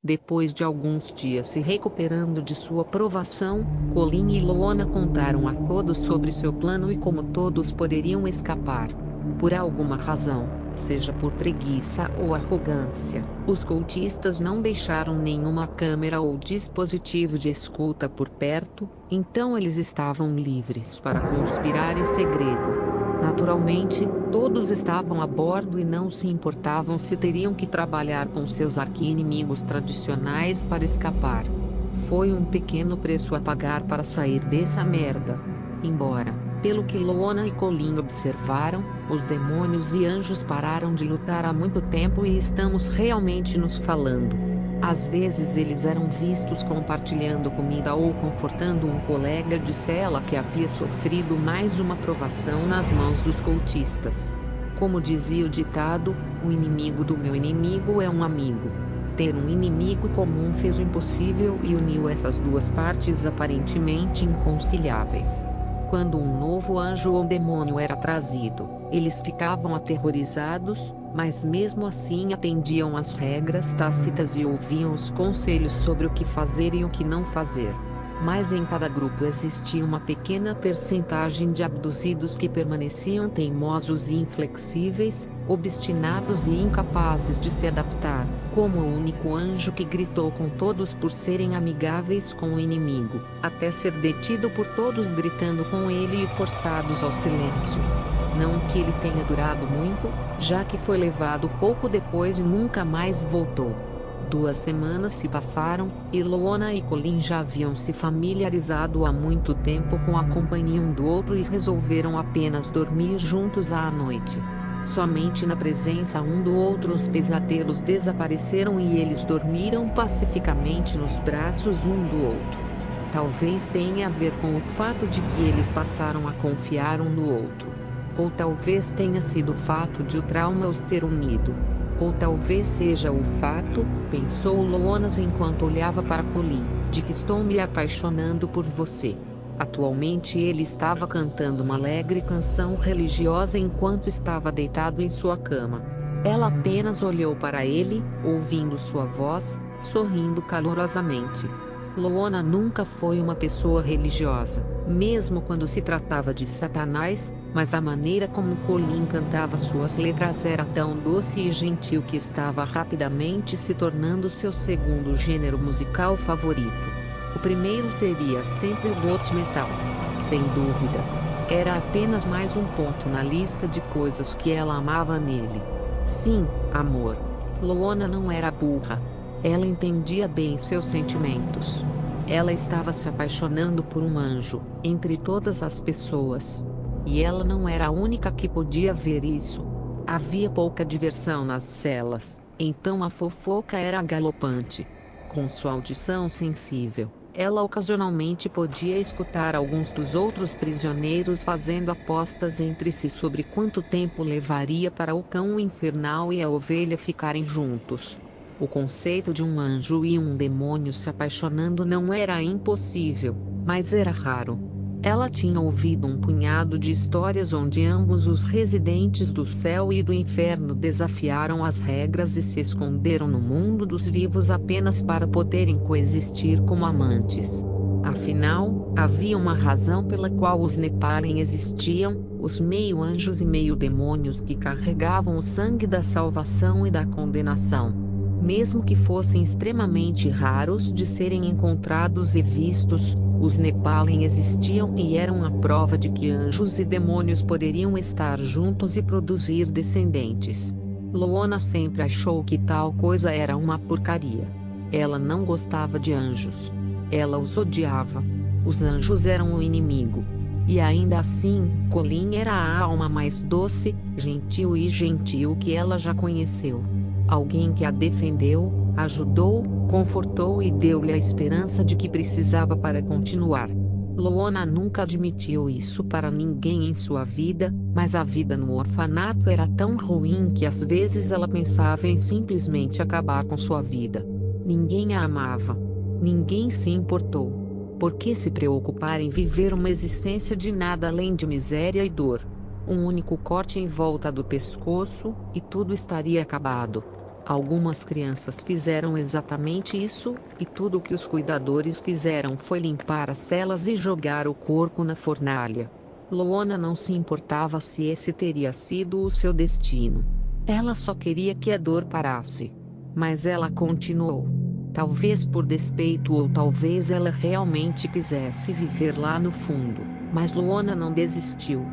Depois de alguns dias se recuperando de sua provação, Colin e Loona contaram a todos sobre seu plano e como todos poderiam escapar. Por alguma razão, seja por preguiça ou arrogância, os cultistas não deixaram nenhuma câmera ou dispositivo de escuta por perto, então eles estavam livres para conspirar em segredo. Naturalmente, todos estavam a bordo e não se importavam se teriam que trabalhar com seus arqui-inimigos tradicionais para escapar. Foi um pequeno preço a pagar para sair dessa merda. Embora, pelo que Loona e Colin observaram, os demônios e anjos pararam de lutar há muito tempo e estamos realmente nos falando. Às vezes eles eram vistos compartilhando comida ou confortando um colega de cela que havia sofrido mais uma provação nas mãos dos cultistas. Como dizia o ditado, o inimigo do meu inimigo é um amigo. Ter um inimigo comum fez o impossível e uniu essas duas partes aparentemente inconciliáveis. Quando um novo anjo ou demônio era trazido, eles ficavam aterrorizados, mas mesmo assim atendiam às regras tácitas e ouviam os conselhos sobre o que fazer e o que não fazer. Mas em cada grupo existia uma pequena percentagem de abduzidos que permaneciam teimosos e inflexíveis, obstinados e incapazes de se adaptar, como o único anjo que gritou com todos por serem amigáveis com o inimigo, até ser detido por todos gritando com ele e forçados ao silêncio. Não que ele tenha durado muito, já que foi levado pouco depois e nunca mais voltou. 2 semanas se passaram, e Loona e Colin já haviam se familiarizado há muito tempo com a companhia um do outro e resolveram apenas dormir juntos à noite. Somente na presença um do outro os pesadelos desapareceram e eles dormiram pacificamente nos braços um do outro. Talvez tenha a ver com o fato de que eles passaram a confiar um no outro. Ou talvez tenha sido o fato de o trauma os ter unido. Ou talvez seja o fato, pensou Loona enquanto olhava para Colin, de que estou me apaixonando por você. Atualmente ele estava cantando uma alegre canção religiosa enquanto estava deitado em sua cama. Ela apenas olhou para ele, ouvindo sua voz, sorrindo calorosamente. Loona nunca foi uma pessoa religiosa, mesmo quando se tratava de Satanás, mas a maneira como Colin cantava suas letras era tão doce e gentil que estava rapidamente se tornando seu segundo gênero musical favorito. O primeiro seria sempre o goth metal. Sem dúvida. Era apenas mais um ponto na lista de coisas que ela amava nele. Sim, amor. Loona não era burra. Ela entendia bem seus sentimentos. Ela estava se apaixonando por um anjo, entre todas as pessoas. E ela não era a única que podia ver isso. Havia pouca diversão nas celas, então a fofoca era galopante. Com sua audição sensível, ela ocasionalmente podia escutar alguns dos outros prisioneiros fazendo apostas entre si sobre quanto tempo levaria para o cão infernal e a ovelha ficarem juntos. O conceito de um anjo e um demônio se apaixonando não era impossível, mas era raro. Ela tinha ouvido um punhado de histórias onde ambos os residentes do céu e do inferno desafiaram as regras e se esconderam no mundo dos vivos apenas para poderem coexistir como amantes. Afinal, havia uma razão pela qual os Nephilim existiam, os meio-anjos e meio-demônios que carregavam o sangue da salvação e da condenação. Mesmo que fossem extremamente raros de serem encontrados e vistos, os Nephilim existiam e eram a prova de que anjos e demônios poderiam estar juntos e produzir descendentes. Loona sempre achou que tal coisa era uma porcaria. Ela não gostava de anjos. Ela os odiava. Os anjos eram o inimigo. E ainda assim, Colin era a alma mais doce, gentil e gentil que ela já conheceu. Alguém que a defendeu, ajudou, confortou e deu-lhe a esperança de que precisava para continuar. Loona nunca admitiu isso para ninguém em sua vida, mas a vida no orfanato era tão ruim que às vezes ela pensava em simplesmente acabar com sua vida. Ninguém a amava. Ninguém se importou. Por que se preocupar em viver uma existência de nada além de miséria e dor? Um único corte em volta do pescoço, e tudo estaria acabado. Algumas crianças fizeram exatamente isso, e tudo o que os cuidadores fizeram foi limpar as celas e jogar o corpo na fornalha. Luana não se importava se esse teria sido o seu destino. Ela só queria que a dor parasse. Mas ela continuou. Talvez por despeito ou talvez ela realmente quisesse viver lá no fundo, mas Luana não desistiu.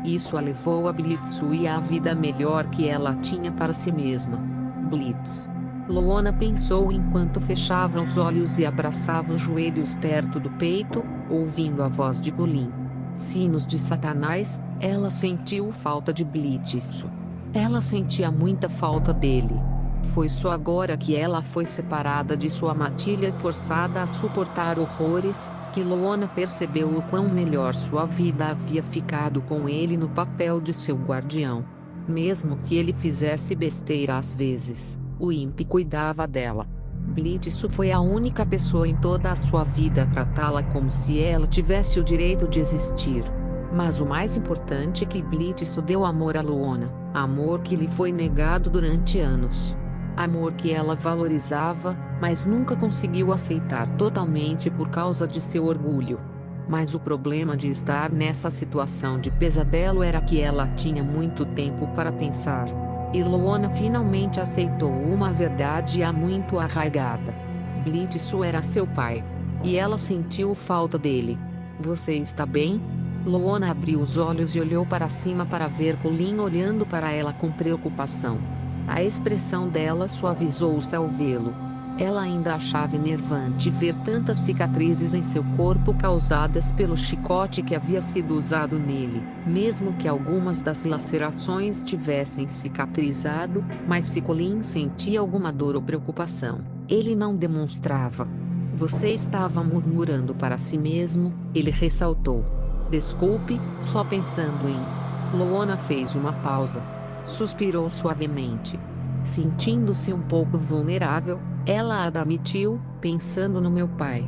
Isso a levou a Blitz e à vida melhor que ela tinha para si mesma. Blitz. Luana pensou enquanto fechava os olhos e abraçava os joelhos perto do peito, ouvindo a voz de Colin. Sinos de Satanás, ela sentiu falta de Blitz. Ela sentia muita falta dele. Foi só agora que ela foi separada de sua matilha e forçada a suportar horrores, que Luana percebeu o quão melhor sua vida havia ficado com ele no papel de seu guardião. Mesmo que ele fizesse besteira às vezes, o Imp cuidava dela. Blitz foi a única pessoa em toda a sua vida a tratá-la como se ela tivesse o direito de existir. Mas o mais importante é que Blitz deu amor a Luana, amor que lhe foi negado durante anos. Amor que ela valorizava, mas nunca conseguiu aceitar totalmente por causa de seu orgulho. Mas o problema de estar nessa situação de pesadelo era que ela tinha muito tempo para pensar. E Luana finalmente aceitou uma verdade há muito arraigada. Blitz era seu pai. E ela sentiu falta dele. Você está bem? Luana abriu os olhos e olhou para cima para ver Colin olhando para ela com preocupação. A expressão dela suavizou-se ao vê-lo. Ela ainda achava enervante ver tantas cicatrizes em seu corpo causadas pelo chicote que havia sido usado nele, mesmo que algumas das lacerações tivessem cicatrizado, mas se Colin sentia alguma dor ou preocupação, ele não demonstrava. Você estava murmurando para si mesmo, ele ressaltou. Desculpe, só pensando em... Luana fez uma pausa. Suspirou suavemente. Sentindo-se um pouco vulnerável, ela admitiu, pensando no meu pai.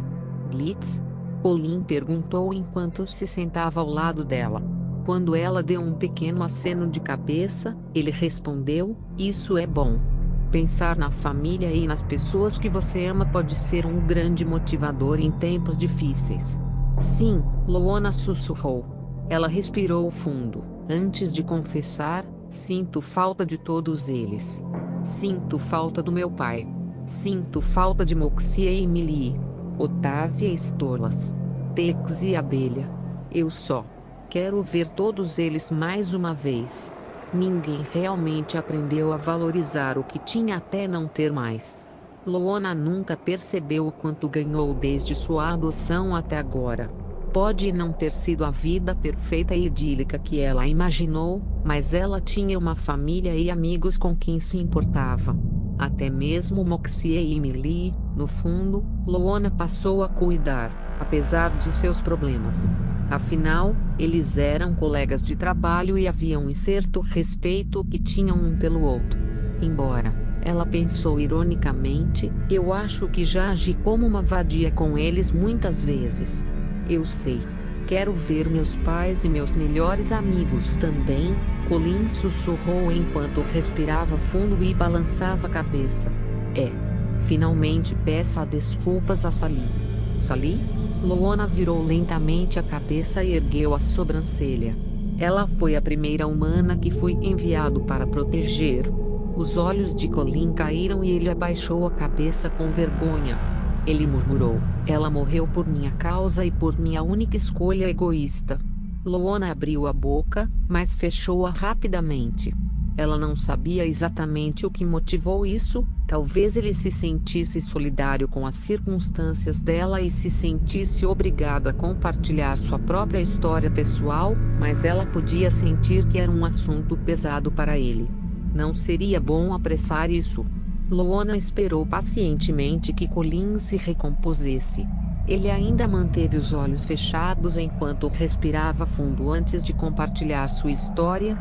Blitz? Colin perguntou enquanto se sentava ao lado dela. Quando ela deu um pequeno aceno de cabeça, ele respondeu, isso é bom. Pensar na família e nas pessoas que você ama pode ser um grande motivador em tempos difíceis. Sim, Luana sussurrou. Ela respirou fundo, antes de confessar, sinto falta de todos eles. Sinto falta do meu pai. Sinto falta de Moxie e Emily. Otávia e Stolas. Tex e Abelha. Eu só quero ver todos eles mais uma vez. Ninguém realmente aprendeu a valorizar o que tinha até não ter mais. Luana nunca percebeu o quanto ganhou desde sua adoção até agora. Pode não ter sido a vida perfeita e idílica que ela imaginou, mas ela tinha uma família e amigos com quem se importava. Até mesmo Moxie e Emily, no fundo, Luana passou a cuidar, apesar de seus problemas. Afinal, eles eram colegas de trabalho e havia um certo respeito que tinham um pelo outro. Embora, ela pensou ironicamente, eu acho que já agi como uma vadia com eles muitas vezes. Eu sei. Quero ver meus pais e meus melhores amigos também, Colin sussurrou enquanto respirava fundo e balançava a cabeça. Finalmente peça desculpas a Sally. Sally? Luana virou lentamente a cabeça e ergueu a sobrancelha. Ela foi a primeira humana que foi enviado para proteger. Os olhos de Colin caíram e ele abaixou a cabeça com vergonha. Ele murmurou, ela morreu por minha causa e por minha única escolha egoísta. Luana abriu a boca, mas fechou-a rapidamente. Ela não sabia exatamente o que motivou isso, talvez ele se sentisse solidário com as circunstâncias dela e se sentisse obrigado a compartilhar sua própria história pessoal, mas ela podia sentir que era um assunto pesado para ele. Não seria bom apressar isso. Luana esperou pacientemente que Colin se recompusesse. Ele ainda manteve os olhos fechados enquanto respirava fundo antes de compartilhar sua história.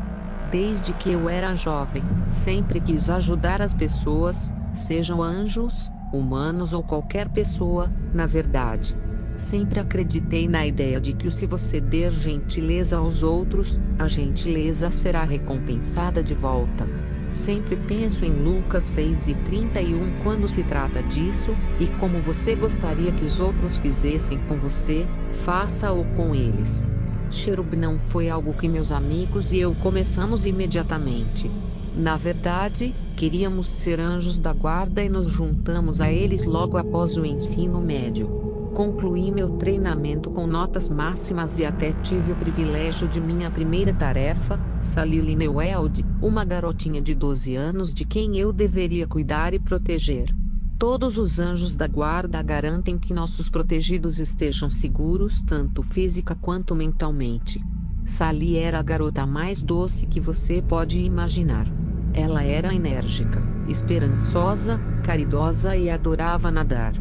Desde que eu era jovem, sempre quis ajudar as pessoas, sejam anjos, humanos ou qualquer pessoa, na verdade. Sempre acreditei na ideia de que se você der gentileza aos outros, a gentileza será recompensada de volta. Sempre penso em Lucas 6:31 quando se trata disso, e como você gostaria que os outros fizessem com você, faça-o com eles. Cherub não foi algo que meus amigos e eu começamos imediatamente. Na verdade, queríamos ser anjos da guarda e nos juntamos a eles logo após o ensino médio. Concluí meu treinamento com notas máximas e até tive o privilégio de minha primeira tarefa, Sally Lineweld, uma garotinha de 12 anos de quem eu deveria cuidar e proteger. Todos os anjos da guarda garantem que nossos protegidos estejam seguros tanto física quanto mentalmente. Sally era a garota mais doce que você pode imaginar. Ela era enérgica, esperançosa, caridosa e adorava nadar.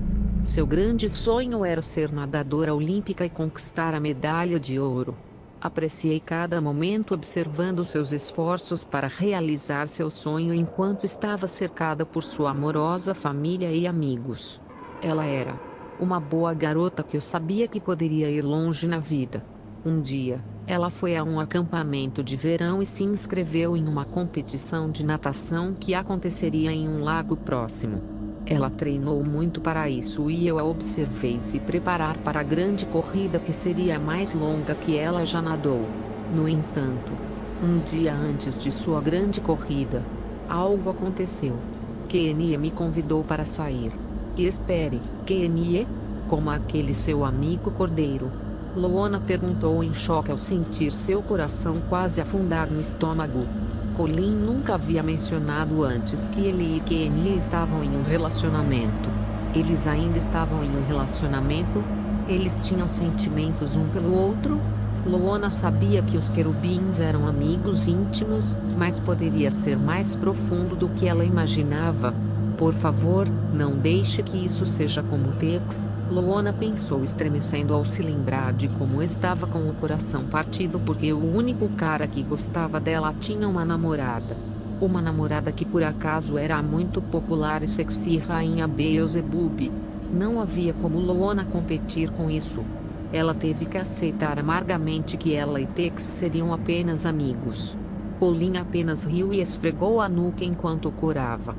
Seu grande sonho era ser nadadora olímpica e conquistar a medalha de ouro. Apreciei cada momento observando seus esforços para realizar seu sonho enquanto estava cercada por sua amorosa família e amigos. Ela era uma boa garota que eu sabia que poderia ir longe na vida. Um dia, ela foi a um acampamento de verão e se inscreveu em uma competição de natação que aconteceria em um lago próximo. Ela treinou muito para isso e eu a observei se preparar para a grande corrida que seria a mais longa que ela já nadou. No entanto, um dia antes de sua grande corrida, algo aconteceu. Kenie me convidou para sair. E espere, Kenie? Como aquele seu amigo cordeiro? Luana perguntou em choque ao sentir seu coração quase afundar no estômago. Colin nunca havia mencionado antes que ele e Kenie estavam em um relacionamento. Eles ainda estavam em um relacionamento? Eles tinham sentimentos um pelo outro? Luana sabia que os querubins eram amigos íntimos, mas poderia ser mais profundo do que ela imaginava. Por favor, não deixe que isso seja como Tex, Luana pensou estremecendo ao se lembrar de como estava com o coração partido porque o único cara que gostava dela tinha uma namorada. Uma namorada que por acaso era a muito popular e sexy rainha Beelzebub. Não havia como Luana competir com isso. Ela teve que aceitar amargamente que ela e Tex seriam apenas amigos. Colin apenas riu e esfregou a nuca enquanto corava.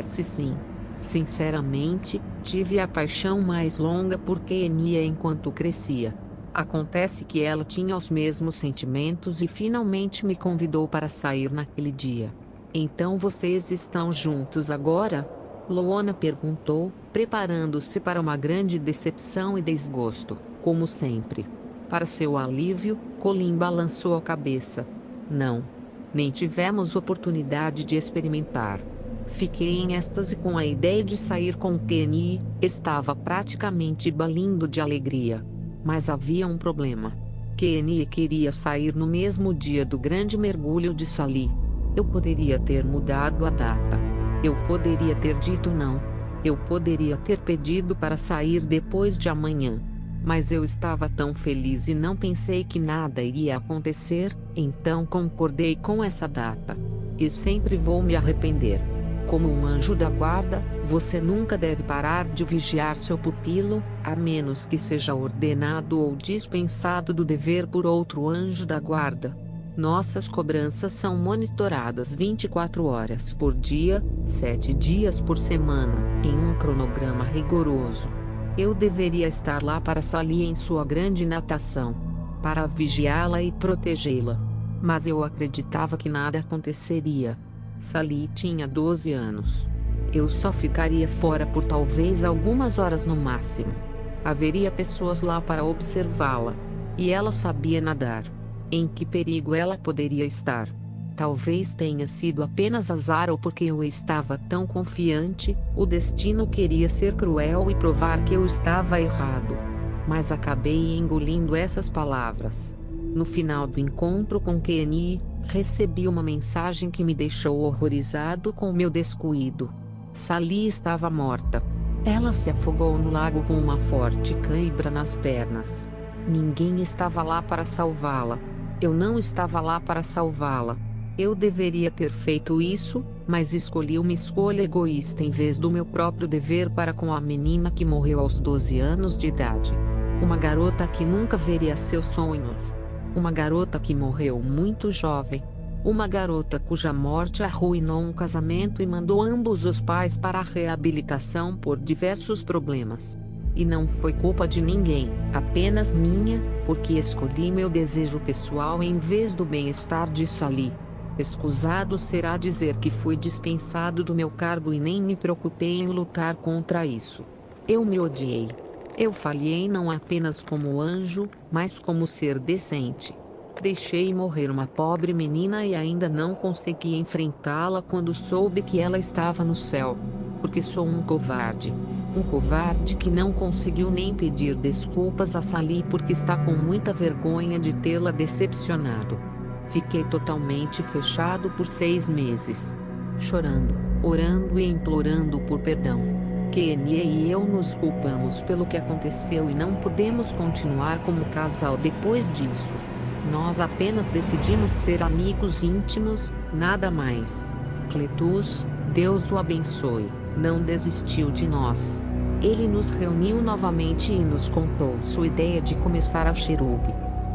Sim. Sinceramente, tive a paixão mais longa por Kenia enquanto crescia. Acontece que ela tinha os mesmos sentimentos e finalmente me convidou para sair naquele dia. Então vocês estão juntos agora? Luana perguntou, preparando-se para uma grande decepção e desgosto, como sempre. Para seu alívio, Colin balançou a cabeça. Não. Nem tivemos oportunidade de experimentar. Fiquei em êxtase com a ideia de sair com Kenie, estava praticamente balindo de alegria. Mas havia um problema. Kenie queria sair no mesmo dia do grande mergulho de Sally. Eu poderia ter mudado a data. Eu poderia ter dito não. Eu poderia ter pedido para sair depois de amanhã. Mas eu estava tão feliz e não pensei que nada iria acontecer, então concordei com essa data. E sempre vou me arrepender. Como um anjo da guarda, você nunca deve parar de vigiar seu pupilo, a menos que seja ordenado ou dispensado do dever por outro anjo da guarda. Nossas cobranças são monitoradas 24 horas por dia, 7 dias por semana, em um cronograma rigoroso. Eu deveria estar lá para Sally em sua grande natação, para vigiá-la e protegê-la. Mas eu acreditava que nada aconteceria. Sally tinha 12 anos. Eu só ficaria fora por talvez algumas horas no máximo. Haveria pessoas lá para observá-la. E ela sabia nadar. Em que perigo ela poderia estar? Talvez tenha sido apenas azar ou porque eu estava tão confiante, o destino queria ser cruel e provar que eu estava errado. Mas acabei engolindo essas palavras. No final do encontro com Kenie, recebi uma mensagem que me deixou horrorizado com meu descuido. Sally estava morta. Ela se afogou no lago com uma forte cãibra nas pernas. Ninguém estava lá para salvá-la. Eu não estava lá para salvá-la. Eu deveria ter feito isso, mas escolhi uma escolha egoísta em vez do meu próprio dever para com a menina que morreu aos 12 anos de idade. Uma garota que nunca veria seus sonhos. Uma garota que morreu muito jovem. Uma garota cuja morte arruinou um casamento e mandou ambos os pais para a reabilitação por diversos problemas. E não foi culpa de ninguém, apenas minha, porque escolhi meu desejo pessoal em vez do bem-estar de Sally. Escusado será dizer que fui dispensado do meu cargo e nem me preocupei em lutar contra isso. Eu me odiei. Eu falhei não apenas como anjo, mas como ser decente. Deixei morrer uma pobre menina e ainda não consegui enfrentá-la quando soube que ela estava no céu. Porque sou um covarde. Um covarde que não conseguiu nem pedir desculpas a Sally porque está com muita vergonha de tê-la decepcionado. Fiquei totalmente fechado por 6 meses. Chorando, orando e implorando por perdão. Kenia e eu nos culpamos pelo que aconteceu e não podemos continuar como casal depois disso. Nós apenas decidimos ser amigos íntimos, nada mais. Cletus, Deus o abençoe, não desistiu de nós. Ele nos reuniu novamente e nos contou sua ideia de começar a Cherub.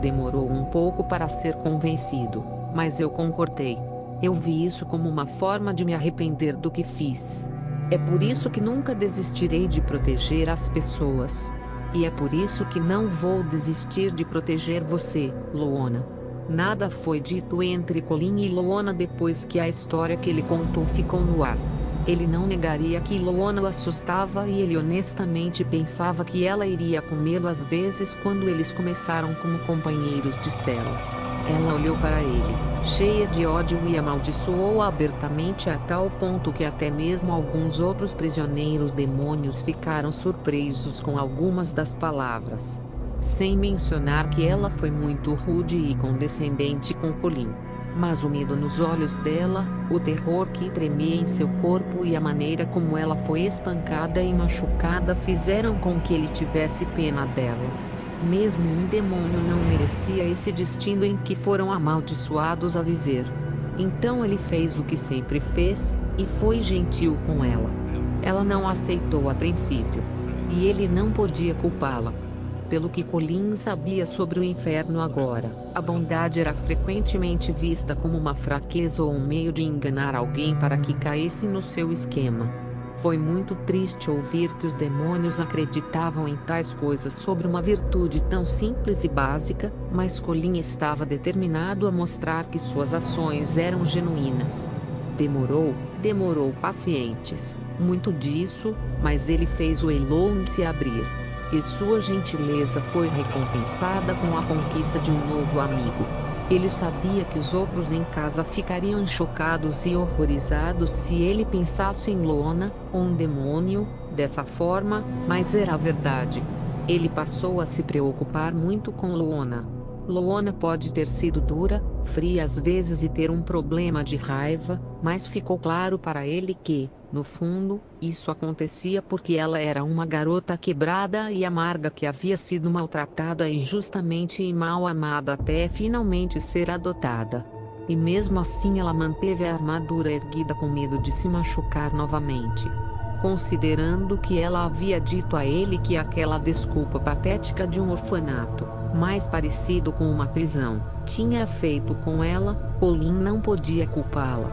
Demorou um pouco para ser convencido, mas eu concordei. Eu vi isso como uma forma de me arrepender do que fiz. É por isso que nunca desistirei de proteger as pessoas. E é por isso que não vou desistir de proteger você, Luona. Nada foi dito entre Colin e Luona depois que a história que ele contou ficou no ar. Ele não negaria que Luona o assustava e ele honestamente pensava que ela iria comê-lo às vezes quando eles começaram como companheiros de cela. Ela olhou para ele, cheia de ódio e amaldiçoou-o abertamente a tal ponto que até mesmo alguns outros prisioneiros demônios ficaram surpresos com algumas das palavras. Sem mencionar que ela foi muito rude e condescendente com Colin. Mas o medo nos olhos dela, o terror que tremia em seu corpo e a maneira como ela foi espancada e machucada fizeram com que ele tivesse pena dela. Mesmo um demônio não merecia esse destino em que foram amaldiçoados a viver. Então ele fez o que sempre fez, e foi gentil com ela. Ela não aceitou a princípio. E ele não podia culpá-la. Pelo que Colin sabia sobre o inferno agora, a bondade era frequentemente vista como uma fraqueza ou um meio de enganar alguém para que caísse no seu esquema. Foi muito triste ouvir que os demônios acreditavam em tais coisas sobre uma virtude tão simples e básica, mas Colin estava determinado a mostrar que suas ações eram genuínas. Demorou pacientes, muito disso, mas ele fez o Elond se abrir. E sua gentileza foi recompensada com a conquista de um novo amigo. Ele sabia que os outros em casa ficariam chocados e horrorizados se ele pensasse em Luona, um demônio, dessa forma, mas era a verdade. Ele passou a se preocupar muito com Luona. Luona pode ter sido dura, fria às vezes e ter um problema de raiva, mas ficou claro para ele que, no fundo, isso acontecia porque ela era uma garota quebrada e amarga que havia sido maltratada injustamente e mal amada até finalmente ser adotada. E mesmo assim ela manteve a armadura erguida com medo de se machucar novamente. Considerando que ela havia dito a ele que aquela desculpa patética de um orfanato, mais parecido com uma prisão, tinha feito com ela, Colin não podia culpá-la.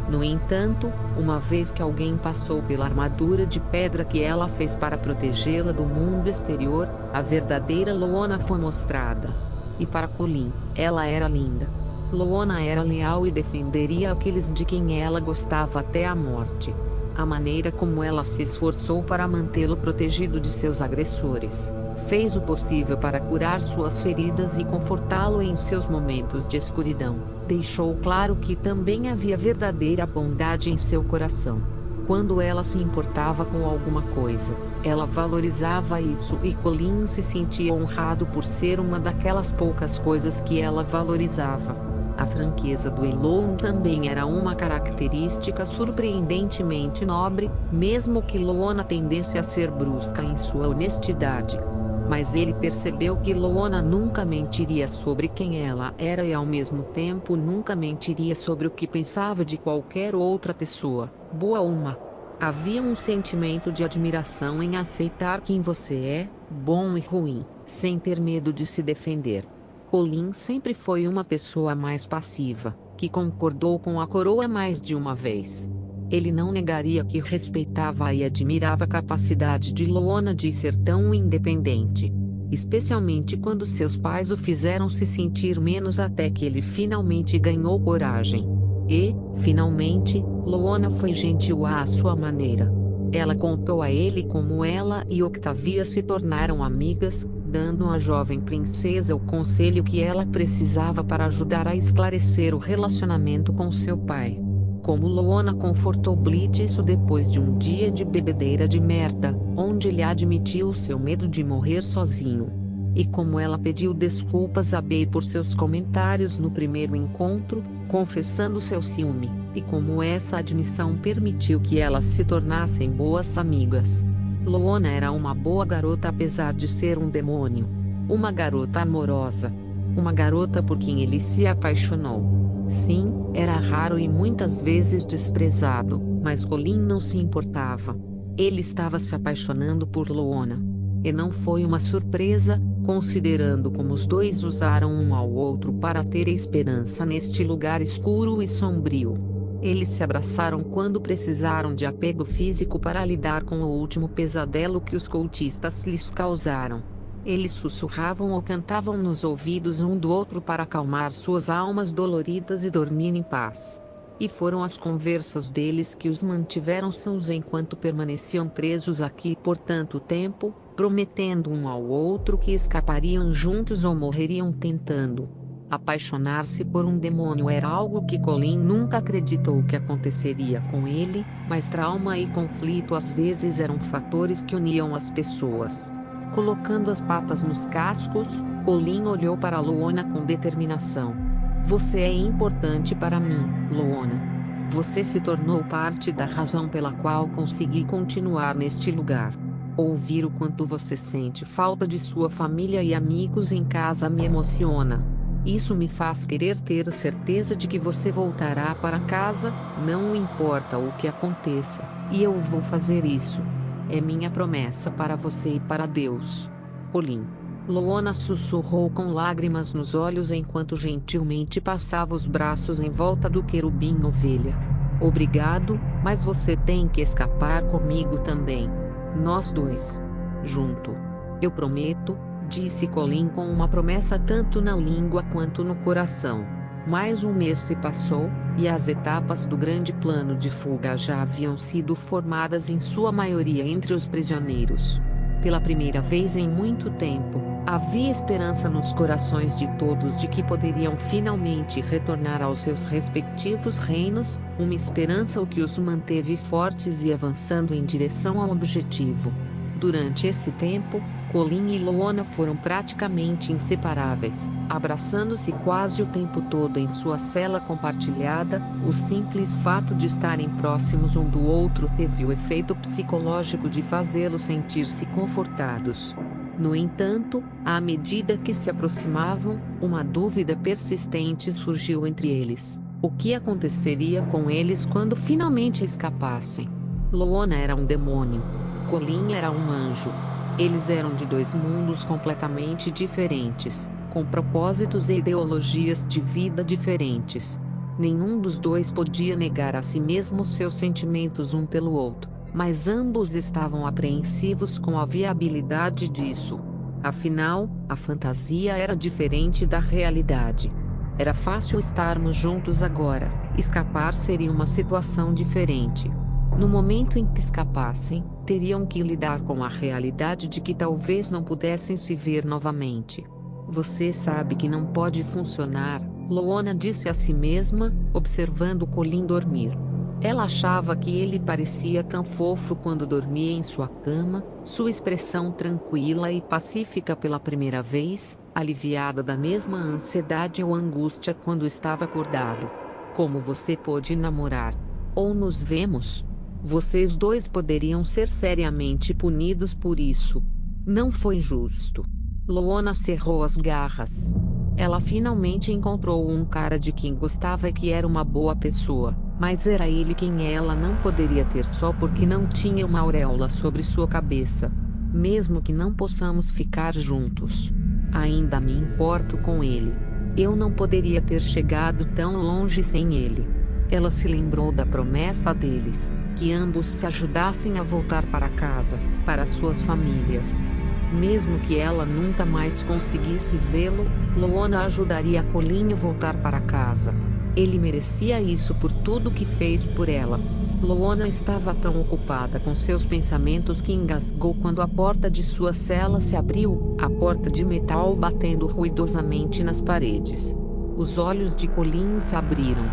No entanto, uma vez que alguém passou pela armadura de pedra que ela fez para protegê-la do mundo exterior, a verdadeira Luona foi mostrada. E para Colin, ela era linda. Luona era leal e defenderia aqueles de quem ela gostava até a morte. A maneira como ela se esforçou para mantê-lo protegido de seus agressores, fez o possível para curar suas feridas e confortá-lo em seus momentos de escuridão, deixou claro que também havia verdadeira bondade em seu coração. Quando ela se importava com alguma coisa, ela valorizava isso e Colin se sentia honrado por ser uma daquelas poucas coisas que ela valorizava. A franqueza do Elond também era uma característica surpreendentemente nobre, mesmo que Luona tendesse a ser brusca em sua honestidade. Mas ele percebeu que Luona nunca mentiria sobre quem ela era e ao mesmo tempo nunca mentiria sobre o que pensava de qualquer outra pessoa, boa ou má. Havia um sentimento de admiração em aceitar quem você é, bom e ruim, sem ter medo de se defender. Colin sempre foi uma pessoa mais passiva, que concordou com a coroa mais de uma vez. Ele não negaria que respeitava e admirava a capacidade de Loona de ser tão independente, especialmente quando seus pais o fizeram se sentir menos até que ele finalmente ganhou coragem. E, finalmente, Loona foi gentil à sua maneira. Ela contou a ele como ela e Octavia se tornaram amigas, dando à jovem princesa o conselho que ela precisava para ajudar a esclarecer o relacionamento com seu pai. Como Loona confortou Blitz depois de um dia de bebedeira de merda, onde ele admitiu seu medo de morrer sozinho. E como ela pediu desculpas a Bey por seus comentários no primeiro encontro, confessando seu ciúme, e como essa admissão permitiu que elas se tornassem boas amigas. Loona era uma boa garota apesar de ser um demônio. Uma garota amorosa. Uma garota por quem ele se apaixonou. Sim, era raro e muitas vezes desprezado, mas Colin não se importava. Ele estava se apaixonando por Loona. E não foi uma surpresa, considerando como os dois usaram um ao outro para ter esperança neste lugar escuro e sombrio. Eles se abraçaram quando precisaram de apego físico para lidar com o último pesadelo que os cultistas lhes causaram. Eles sussurravam ou cantavam nos ouvidos um do outro para acalmar suas almas doloridas e dormir em paz. E foram as conversas deles que os mantiveram sãos enquanto permaneciam presos aqui por tanto tempo, prometendo um ao outro que escapariam juntos ou morreriam tentando. Apaixonar-se por um demônio era algo que Colin nunca acreditou que aconteceria com ele, mas trauma e conflito às vezes eram fatores que uniam as pessoas. Colocando as patas nos cascos, Colin olhou para Loona com determinação. Você é importante para mim, Loona. Você se tornou parte da razão pela qual consegui continuar neste lugar. Ouvir o quanto você sente falta de sua família e amigos em casa me emociona. Isso me faz querer ter certeza de que você voltará para casa, não importa o que aconteça, e eu vou fazer isso. É minha promessa para você e para Deus. Colin. Loona sussurrou com lágrimas nos olhos enquanto gentilmente passava os braços em volta do querubim ovelha. Obrigado, mas você tem que escapar comigo também. Nós dois. Junto. Eu prometo, disse Colin com uma promessa tanto na língua quanto no coração. Mais um mês se passou, e as etapas do grande plano de fuga já haviam sido formadas em sua maioria entre os prisioneiros. Pela primeira vez em muito tempo, havia esperança nos corações de todos de que poderiam finalmente retornar aos seus respectivos reinos, uma esperança o que os manteve fortes e avançando em direção ao objetivo. Durante esse tempo, Colin e Loona foram praticamente inseparáveis, abraçando-se quase o tempo todo em sua cela compartilhada. O simples fato de estarem próximos um do outro teve o efeito psicológico de fazê-los sentir-se confortados. No entanto, à medida que se aproximavam, uma dúvida persistente surgiu entre eles. O que aconteceria com eles quando finalmente escapassem? Loona era um demônio. Colin era um anjo. Eles eram de dois mundos completamente diferentes, com propósitos e ideologias de vida diferentes. Nenhum dos dois podia negar a si mesmo seus sentimentos um pelo outro, mas ambos estavam apreensivos com a viabilidade disso. Afinal, a fantasia era diferente da realidade. Era fácil estarmos juntos agora, escapar seria uma situação diferente. No momento em que escapassem, teriam que lidar com a realidade de que talvez não pudessem se ver novamente. Você sabe que não pode funcionar, Loona disse a si mesma, observando Colin dormir. Ela achava que ele parecia tão fofo quando dormia em sua cama, sua expressão tranquila e pacífica pela primeira vez, aliviada da mesma ansiedade ou angústia quando estava acordado. Como você pôde namorar? Ou nos vemos? Vocês dois poderiam ser seriamente punidos por isso. Não foi justo. Loona cerrou as garras. Ela finalmente encontrou um cara de quem gostava e que era uma boa pessoa, mas era ele quem ela não poderia ter só porque não tinha uma auréola sobre sua cabeça. Mesmo que não possamos ficar juntos, ainda me importo com ele. Eu não poderia ter chegado tão longe sem ele. Ela se lembrou da promessa deles, que ambos se ajudassem a voltar para casa, para suas famílias. Mesmo que ela nunca mais conseguisse vê-lo, Loana ajudaria Colin a voltar para casa. Ele merecia isso por tudo que fez por ela. Loana estava tão ocupada com seus pensamentos que engasgou quando a porta de sua cela se abriu, a porta de metal batendo ruidosamente nas paredes. Os olhos de Colin se abriram.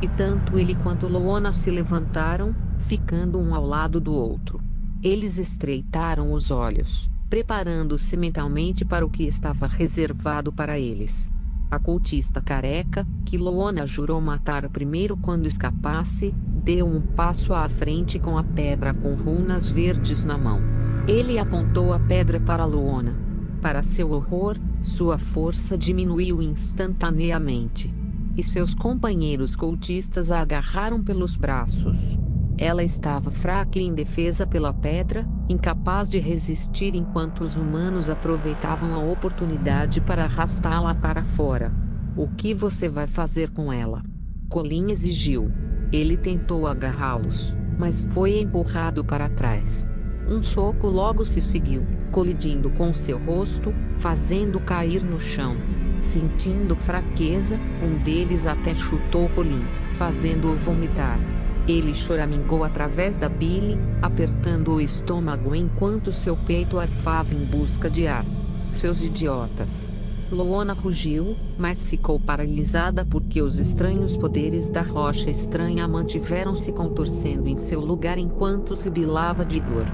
E tanto ele quanto Loana se levantaram, ficando um ao lado do outro. Eles estreitaram os olhos, preparando-se mentalmente para o que estava reservado para eles. A cultista careca, que Loana jurou matar primeiro quando escapasse, deu um passo à frente com a pedra com runas verdes na mão. Ele apontou a pedra para Loana. Para seu horror, sua força diminuiu instantaneamente. E seus companheiros cultistas a agarraram pelos braços. Ela estava fraca e indefesa pela pedra, incapaz de resistir enquanto os humanos aproveitavam a oportunidade para arrastá-la para fora. O que você vai fazer com ela? Colin exigiu. Ele tentou agarrá-los, mas foi empurrado para trás. Um soco logo se seguiu, colidindo com seu rosto, fazendo cair no chão. Sentindo fraqueza, um deles até chutou Colin, fazendo-o vomitar. Ele choramingou através da bile, apertando o estômago enquanto seu peito arfava em busca de ar. Seus idiotas! Loana rugiu, mas ficou paralisada porque os estranhos poderes da rocha estranha mantiveram-se contorcendo em seu lugar enquanto sibilava de dor.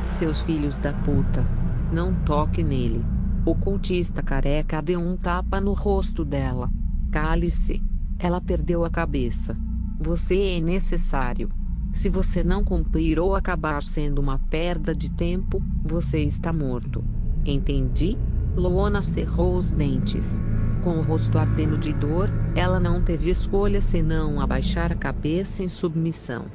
Seus filhos da puta! Não toque nele! O cultista careca deu um tapa no rosto dela. Cale-se! Ela perdeu a cabeça. Você é necessário. Se você não cumprir ou acabar sendo uma perda de tempo, você está morto. Entendi? Loana cerrou os dentes. Com o rosto ardendo de dor, ela não teve escolha senão abaixar a cabeça em submissão.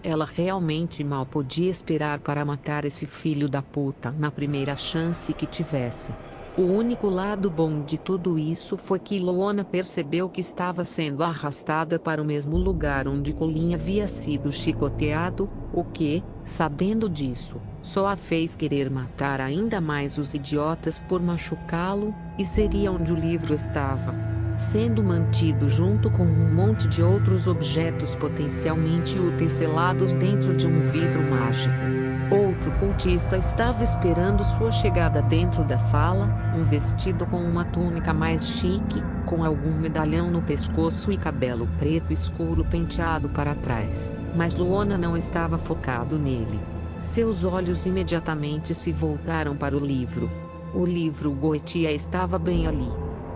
Ela realmente mal podia esperar para matar esse filho da puta na primeira chance que tivesse. O único lado bom de tudo isso foi que Loana percebeu que estava sendo arrastada para o mesmo lugar onde Colin havia sido chicoteado, o que, sabendo disso, só a fez querer matar ainda mais os idiotas por machucá-lo, e seria onde o livro estava. Sendo mantido junto com um monte de outros objetos potencialmente úteis selados dentro de um vidro mágico. Outro cultista estava esperando sua chegada dentro da sala, um vestido com uma túnica mais chique, com algum medalhão no pescoço e cabelo preto escuro penteado para trás, mas Loana não estava focado nele. Seus olhos imediatamente se voltaram para o livro. O livro Goetia estava bem ali.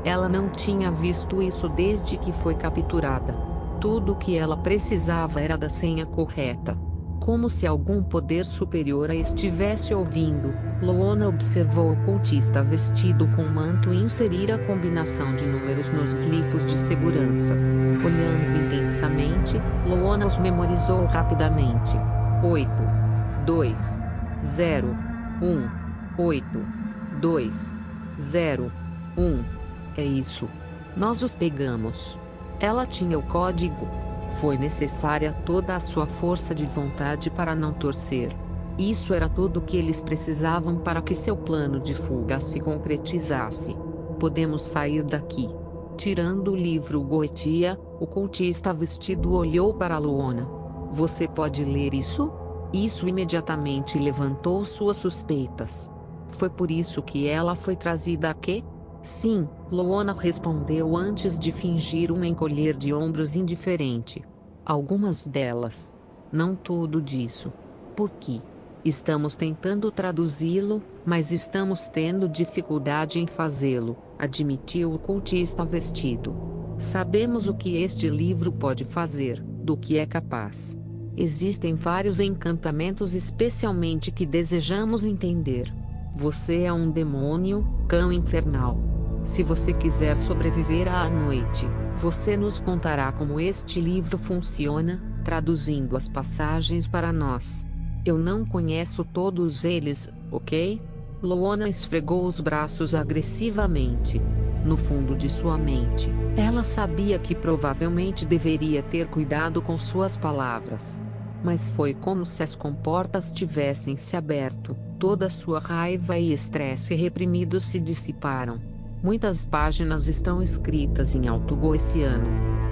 Ela não tinha visto isso desde que foi capturada. Tudo o que ela precisava era da senha correta. Como se algum poder superior a estivesse ouvindo, Loana observou o cultista vestido com manto e inserir a combinação de números nos glifos de segurança. Olhando intensamente, Loana os memorizou rapidamente. 8, 2, 0, 1, 8, 2, 0, 1. É isso. Nós os pegamos. Ela tinha o código. Foi necessária toda a sua força de vontade para não torcer. Isso era tudo o que eles precisavam para que seu plano de fuga se concretizasse. Podemos sair daqui. Tirando o livro Goetia, o cultista vestido olhou para Loana. Você pode ler isso? Isso imediatamente levantou suas suspeitas. Foi por isso que ela foi trazida aqui? Sim, Loana respondeu antes de fingir um encolher de ombros indiferente. Algumas delas. Não tudo disso. Por quê? Estamos tentando traduzi-lo, mas estamos tendo dificuldade em fazê-lo, admitiu o cultista vestido. Sabemos o que este livro pode fazer, do que é capaz. Existem vários encantamentos especialmente que desejamos entender. Você é um demônio, cão infernal. Se você quiser sobreviver à noite, você nos contará como este livro funciona, traduzindo as passagens para nós. Eu não conheço todos eles, ok? Loana esfregou os braços agressivamente. No fundo de sua mente, Ela sabia que provavelmente deveria ter cuidado com suas palavras. Mas foi como se as comportas tivessem se aberto, toda sua raiva e estresse reprimidos se dissiparam. Muitas páginas estão escritas em alto goetiano.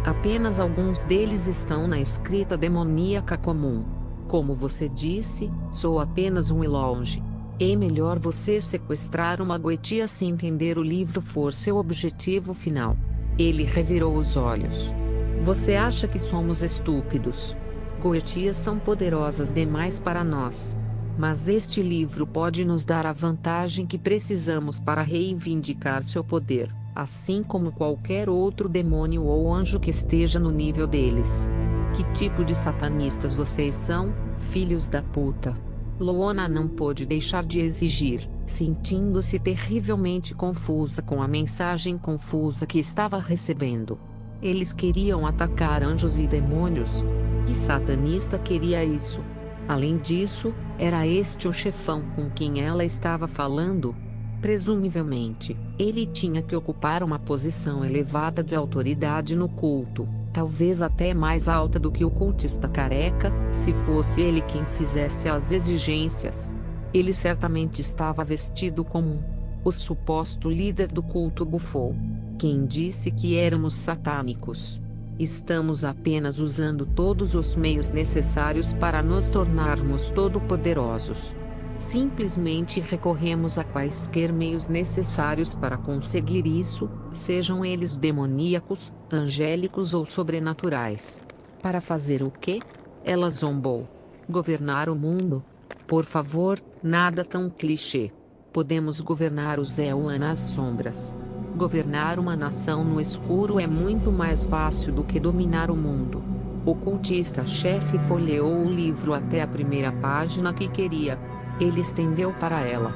Apenas alguns deles estão na escrita demoníaca comum. Como você disse, sou apenas um elonge. É melhor você sequestrar uma goetia se entender o livro for seu objetivo final. Ele revirou os olhos. Você acha que somos estúpidos? Goetias são poderosas demais para nós. Mas este livro pode nos dar a vantagem que precisamos para reivindicar seu poder, assim como qualquer outro demônio ou anjo que esteja no nível deles. Que tipo de satanistas vocês são, filhos da puta? Loona não pôde deixar de exigir, sentindo-se terrivelmente confusa com a mensagem confusa que estava recebendo. Eles queriam atacar anjos e demônios? Que satanista queria isso? Além disso, era este o chefão com quem ela estava falando? Presumivelmente, ele tinha que ocupar uma posição elevada de autoridade no culto, talvez até mais alta do que o cultista careca, se fosse ele quem fizesse as exigências. Ele certamente estava vestido como o suposto líder do culto bufou. Quem disse que éramos satânicos? Estamos apenas usando todos os meios necessários para nos tornarmos todo-poderosos. Simplesmente recorremos a quaisquer meios necessários para conseguir isso, sejam eles demoníacos, angélicos ou sobrenaturais. Para fazer o quê? Ela zombou. Governar o mundo? Por favor, nada tão clichê. Podemos governar o Zéu nas sombras. Governar uma nação no escuro é muito mais fácil do que dominar o mundo. O cultista-chefe folheou o livro até a primeira página que queria. Ele estendeu para ela.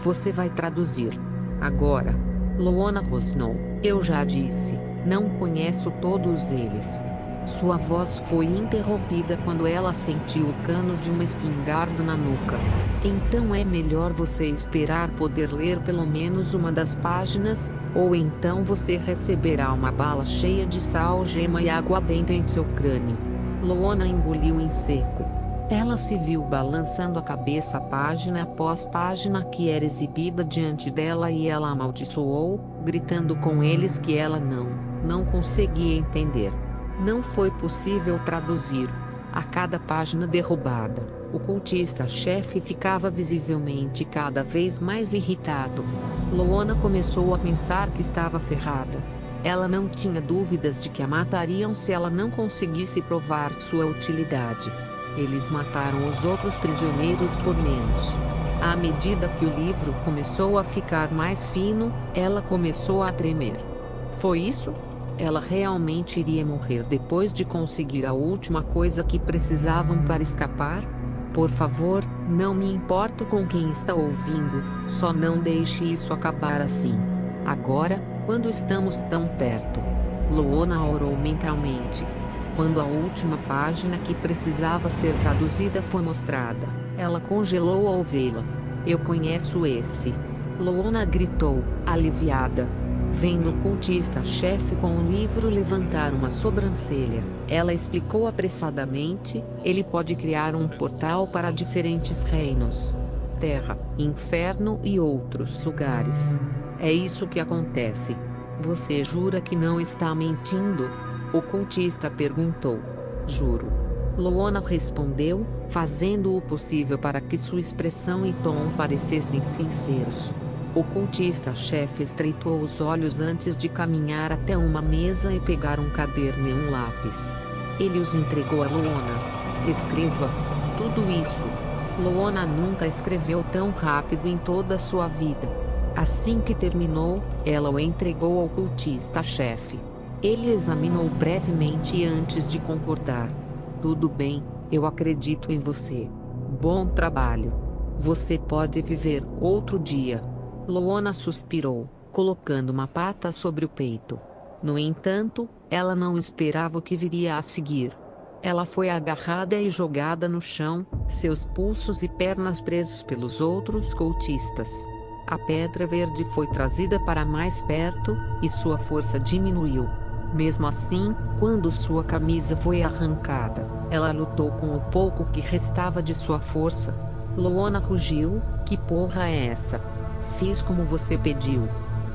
Você vai traduzir. Agora. Loona rosnou. Eu já disse, não conheço todos eles. Sua voz foi interrompida quando ela sentiu o cano de uma espingarda na nuca. Então é melhor você esperar poder ler pelo menos uma das páginas, ou então você receberá uma bala cheia de sal, gema e água benta em seu crânio. Loona engoliu em seco. Ela se viu balançando a cabeça página após página que era exibida diante dela e ela amaldiçoou, gritando com eles que ela não conseguia entender. Não foi possível traduzir. A cada página derrubada, o cultista-chefe ficava visivelmente cada vez mais irritado. Loona começou a pensar que estava ferrada. Ela não tinha dúvidas de que a matariam se ela não conseguisse provar sua utilidade. Eles mataram os outros prisioneiros por menos. À medida que o livro começou a ficar mais fino, ela começou a tremer. Foi isso? Ela realmente iria morrer depois de conseguir a última coisa que precisavam para escapar? Por favor, não me importo com quem está ouvindo, só não deixe isso acabar assim. Agora, quando estamos tão perto. Loona orou mentalmente. Quando a última página que precisava ser traduzida foi mostrada, ela congelou ao vê-la. Eu conheço esse. Loona gritou, aliviada. Vendo o cultista-chefe com o livro levantar uma sobrancelha, ela explicou apressadamente, ele pode criar um portal para diferentes reinos. Terra, inferno e outros lugares. É isso que acontece. Você jura que não está mentindo? O cultista perguntou. Juro. Loona respondeu, fazendo o possível para que sua expressão e tom parecessem sinceros. O cultista-chefe estreitou os olhos antes de caminhar até uma mesa e pegar um caderno e um lápis. Ele os entregou a Loona. Escreva. Tudo isso. Loona nunca escreveu tão rápido em toda a sua vida. Assim que terminou, ela o entregou ao cultista-chefe. Ele examinou brevemente antes de concordar. Tudo bem, eu acredito em você. Bom trabalho. Você pode viver outro dia. Loona suspirou, colocando uma pata sobre o peito. No entanto, ela não esperava o que viria a seguir. Ela foi agarrada e jogada no chão, seus pulsos e pernas presos pelos outros cultistas. A pedra verde foi trazida para mais perto, e sua força diminuiu. Mesmo assim, quando sua camisa foi arrancada, ela lutou com o pouco que restava de sua força. Loona rugiu: que porra é essa? Fiz como você pediu.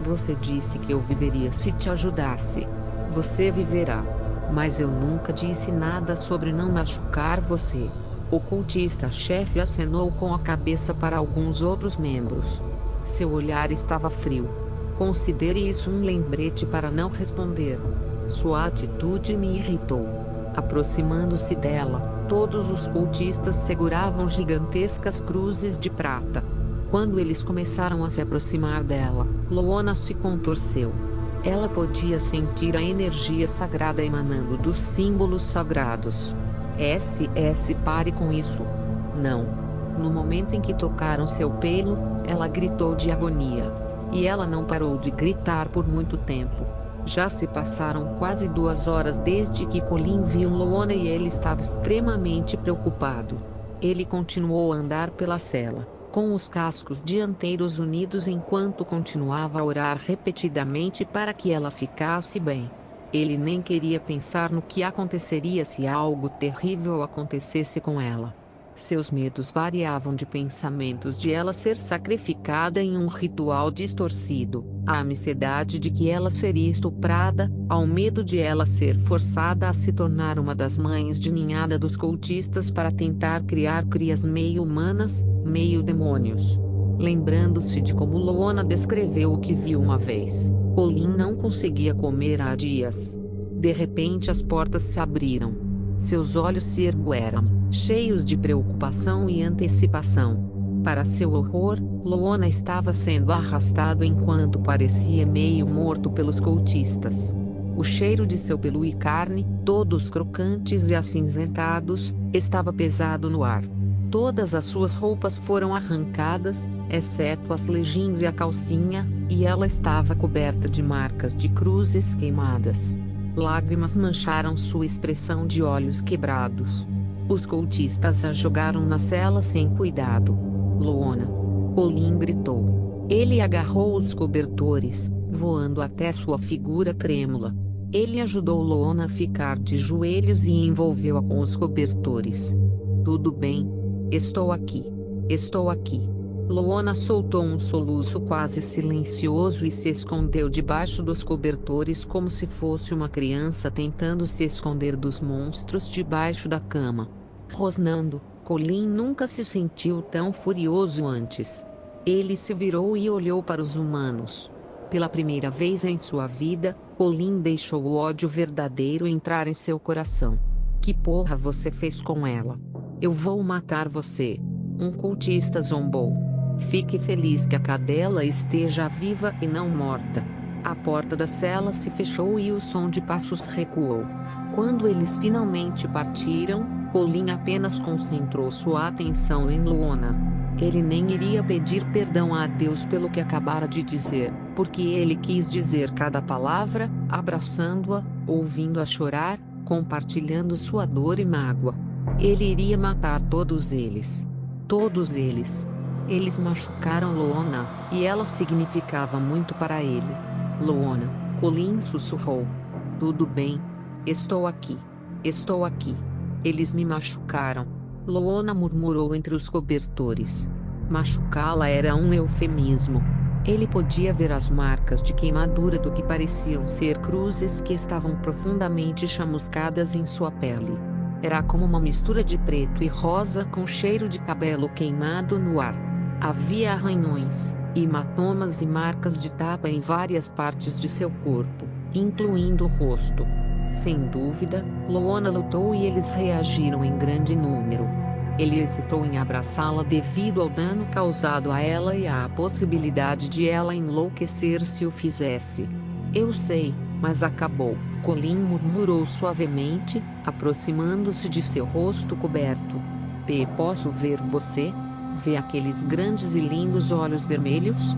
Você disse que eu viveria se te ajudasse. Você viverá. Mas eu nunca disse nada sobre não machucar você. O cultista-chefe acenou com a cabeça para alguns outros membros. Seu olhar estava frio. Considere isso um lembrete para não responder. Sua atitude me irritou. Aproximando-se dela, todos os cultistas seguravam gigantescas cruzes de prata. Quando eles começaram a se aproximar dela, Loona se contorceu. Ela podia sentir a energia sagrada emanando dos símbolos sagrados. Pare com isso. Não. No momento em que tocaram seu pelo, ela gritou de agonia. E ela não parou de gritar por muito tempo. Já se passaram quase 2 horas desde que Colin viu Loona e ele estava extremamente preocupado. Ele continuou a andar pela cela, com os cascos dianteiros unidos enquanto continuava a orar repetidamente para que ela ficasse bem. Ele nem queria pensar no que aconteceria se algo terrível acontecesse com ela. Seus medos variavam de pensamentos de ela ser sacrificada em um ritual distorcido, à ansiedade de que ela seria estuprada, ao medo de ela ser forçada a se tornar uma das mães de ninhada dos cultistas para tentar criar crias meio humanas, meio demônios. Lembrando-se de como Loona descreveu o que viu uma vez, Colin não conseguia comer há dias. De repente as portas se abriram. Seus olhos se ergueram, cheios de preocupação e antecipação. Para seu horror, Loona estava sendo arrastado enquanto parecia meio morto pelos cultistas. O cheiro de seu pelo e carne, todos crocantes e acinzentados, estava pesado no ar. Todas as suas roupas foram arrancadas, exceto as leggings e a calcinha, e ela estava coberta de marcas de cruzes queimadas. Lágrimas mancharam sua expressão de olhos quebrados. Os cultistas a jogaram na cela sem cuidado. Loona! Colin gritou. Ele agarrou os cobertores, voando até sua figura trêmula. Ele ajudou Loona a ficar de joelhos e envolveu-a com os cobertores. Tudo bem. Estou aqui. Estou aqui. Loona soltou um soluço quase silencioso e se escondeu debaixo dos cobertores como se fosse uma criança tentando se esconder dos monstros debaixo da cama. Rosnando, Colin nunca se sentiu tão furioso antes. Ele se virou e olhou para os humanos. Pela primeira vez em sua vida, Colin deixou o ódio verdadeiro entrar em seu coração. Que porra você fez com ela? Eu vou matar você. Um cultista zombou. Fique feliz que a cadela esteja viva e não morta. A porta da cela se fechou e o som de passos recuou. Quando eles finalmente partiram, Colin apenas concentrou sua atenção em Loona. Ele nem iria pedir perdão a Deus pelo que acabara de dizer, porque ele quis dizer cada palavra, abraçando-a, ouvindo-a chorar, compartilhando sua dor e mágoa. Ele iria matar todos eles. Todos eles. Eles machucaram Loona, e ela significava muito para ele. Loona, Colin sussurrou. Tudo bem. Estou aqui. Estou aqui. Eles me machucaram. Loona murmurou entre os cobertores. Machucá-la era um eufemismo. Ele podia ver as marcas de queimadura do que pareciam ser cruzes que estavam profundamente chamuscadas em sua pele. Era como uma mistura de preto e rosa com cheiro de cabelo queimado no ar. Havia arranhões, hematomas e marcas de tapa em várias partes de seu corpo, incluindo o rosto. Sem dúvida, Loona lutou e eles reagiram em grande número. Ele hesitou em abraçá-la devido ao dano causado a ela e à possibilidade de ela enlouquecer se o fizesse. Eu sei, mas acabou, Colin murmurou suavemente, aproximando-se de seu rosto coberto. Posso ver você? Vê aqueles grandes e lindos olhos vermelhos?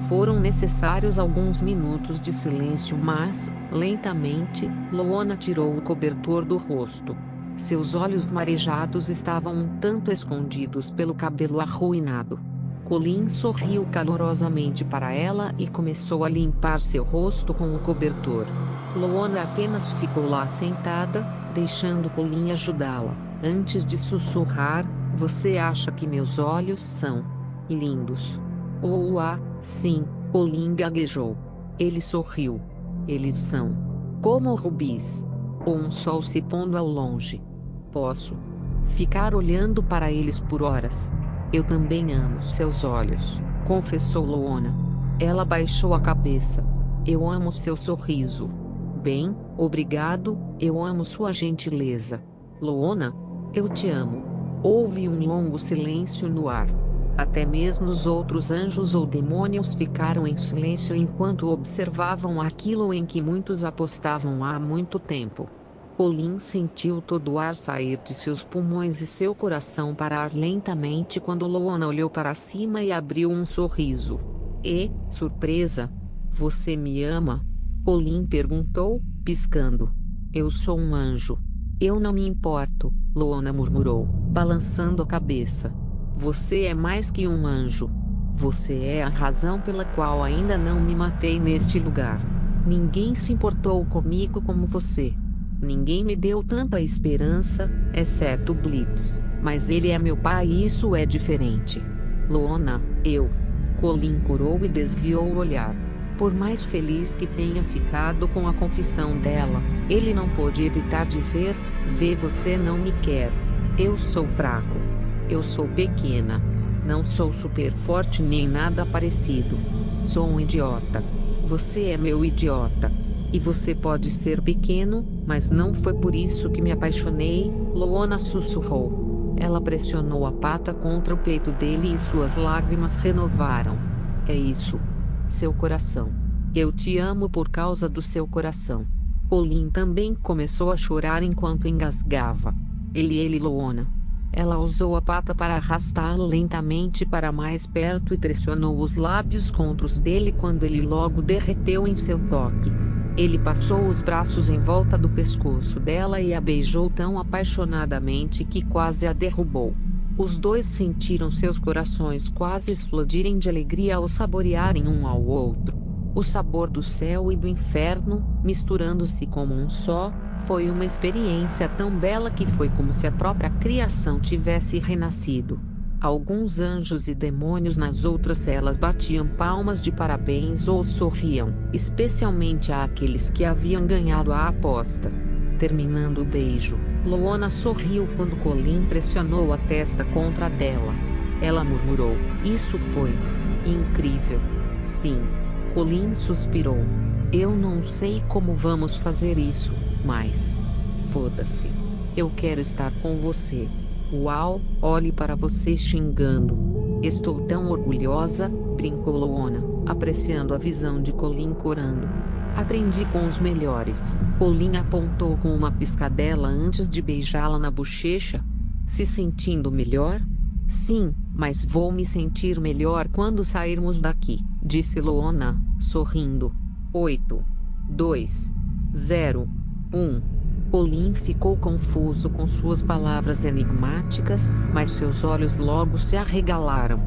Foram necessários alguns minutos de silêncio, mas, lentamente, Loona tirou o cobertor do rosto. Seus olhos marejados estavam um tanto escondidos pelo cabelo arruinado. Colin sorriu calorosamente para ela e começou a limpar seu rosto com o cobertor. Loona apenas ficou lá sentada, deixando Colin ajudá-la, antes de sussurrar: "Você acha que meus olhos são lindos?" "Oh, sim", Colin gaguejou. Ele sorriu. "Eles são como rubis, ou um sol se pondo ao longe. Posso ficar olhando para eles por horas." "Eu também amo seus olhos", confessou Loona. Ela baixou a cabeça. "Eu amo seu sorriso." "Bem, obrigado, eu amo sua gentileza." "Loona, eu te amo." Houve um longo silêncio no ar. Até mesmo os outros anjos ou demônios ficaram em silêncio enquanto observavam aquilo em que muitos apostavam há muito tempo. Colin sentiu todo o ar sair de seus pulmões e seu coração parar lentamente quando Loona olhou para cima e abriu um sorriso. Surpresa! "Você me ama?" Colin perguntou, piscando. "Eu sou um anjo." "Eu não me importo", Loona murmurou, balançando a cabeça. "Você é mais que um anjo. Você é a razão pela qual ainda não me matei neste lugar. Ninguém se importou comigo como você. Ninguém me deu tanta esperança, exceto Blitz, mas ele é meu pai e isso é diferente." "Loona, eu..." Colin corou e desviou o olhar. Por mais feliz que tenha ficado com a confissão dela, ele não pôde evitar dizer: "Vê, você não me quer. Eu sou fraco. Eu sou pequena. Não sou super forte nem nada parecido. Sou um idiota. Você é meu idiota. E você pode ser pequeno, mas não foi por isso que me apaixonei", Loona sussurrou. Ela pressionou a pata contra o peito dele e suas lágrimas renovaram. "É isso. Seu coração. Eu te amo por causa do seu coração." Colin também começou a chorar enquanto engasgava. Ele, Loona." Ela usou a pata para arrastá-lo lentamente para mais perto e pressionou os lábios contra os dele quando ele logo derreteu em seu toque. Ele passou os braços em volta do pescoço dela e a beijou tão apaixonadamente que quase a derrubou. Os dois sentiram seus corações quase explodirem de alegria ao saborearem um ao outro. O sabor do céu e do inferno, misturando-se como um só, foi uma experiência tão bela que foi como se a própria criação tivesse renascido. Alguns anjos e demônios nas outras celas batiam palmas de parabéns ou sorriam, especialmente àqueles que haviam ganhado a aposta. Terminando o beijo, Loona sorriu quando Colin pressionou a testa contra a dela. Ela murmurou: "Isso foi incrível." "Sim." Colin suspirou. "Eu não sei como vamos fazer isso, mas foda-se. Eu quero estar com você." "Uau, olhe para você xingando." "Estou tão orgulhosa", brincou Loona, apreciando a visão de Colin corando. "Aprendi com os melhores." Colin apontou com uma piscadela antes de beijá-la na bochecha. "Se sentindo melhor?" "Sim, mas vou me sentir melhor quando sairmos daqui", disse Loona, sorrindo. 8, 2, 0, 1. Colin ficou confuso com suas palavras enigmáticas, mas seus olhos logo se arregalaram.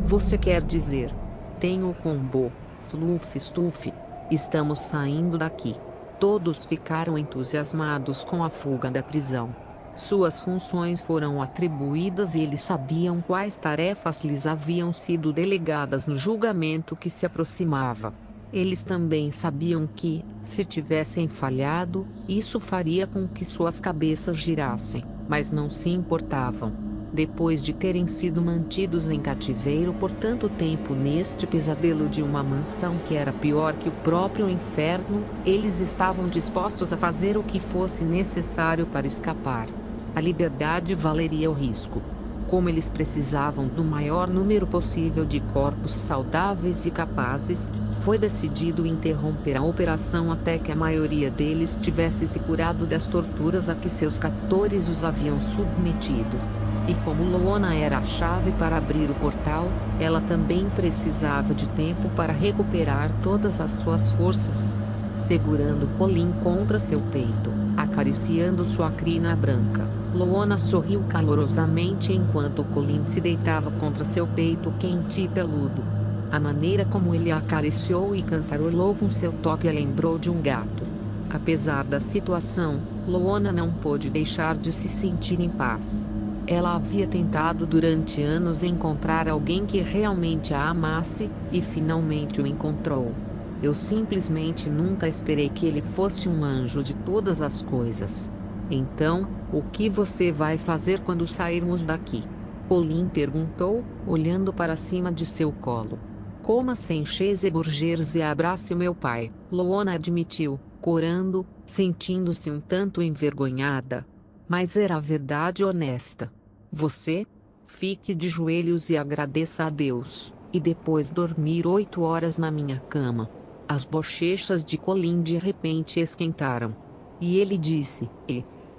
"Você quer dizer... Tenho combo, fluff stuff. Estamos saindo daqui." Todos ficaram entusiasmados com a fuga da prisão. Suas funções foram atribuídas e eles sabiam quais tarefas lhes haviam sido delegadas no julgamento que se aproximava. Eles também sabiam que, se tivessem falhado, isso faria com que suas cabeças girassem, mas não se importavam. Depois de terem sido mantidos em cativeiro por tanto tempo neste pesadelo de uma mansão que era pior que o próprio inferno, eles estavam dispostos a fazer o que fosse necessário para escapar. A liberdade valeria o risco. Como eles precisavam do maior número possível de corpos saudáveis e capazes, foi decidido interromper a operação até que a maioria deles tivesse se curado das torturas a que seus captores os haviam submetido. E como Loona era a chave para abrir o portal, ela também precisava de tempo para recuperar todas as suas forças. Segurando Colin contra seu peito, a acariciando sua crina branca. Loona sorriu calorosamente enquanto Colin se deitava contra seu peito quente e peludo. A maneira como ele a acariciou e cantarolou com seu toque a lembrou de um gato. Apesar da situação, Loona não pôde deixar de se sentir em paz. Ela havia tentado durante anos encontrar alguém que realmente a amasse, e finalmente o encontrou. Eu simplesmente nunca esperei que ele fosse um anjo de todas as coisas. Então, o que você vai fazer quando sairmos daqui? Colin perguntou, olhando para cima de seu colo. Coma sem cheeseburgers e abrace meu pai, Loona admitiu, corando, sentindo-se um tanto envergonhada. Mas era a verdade honesta. Você? Fique de joelhos e agradeça a Deus, e depois dormir 8 horas na minha cama. As bochechas de Colin de repente esquentaram. E ele disse,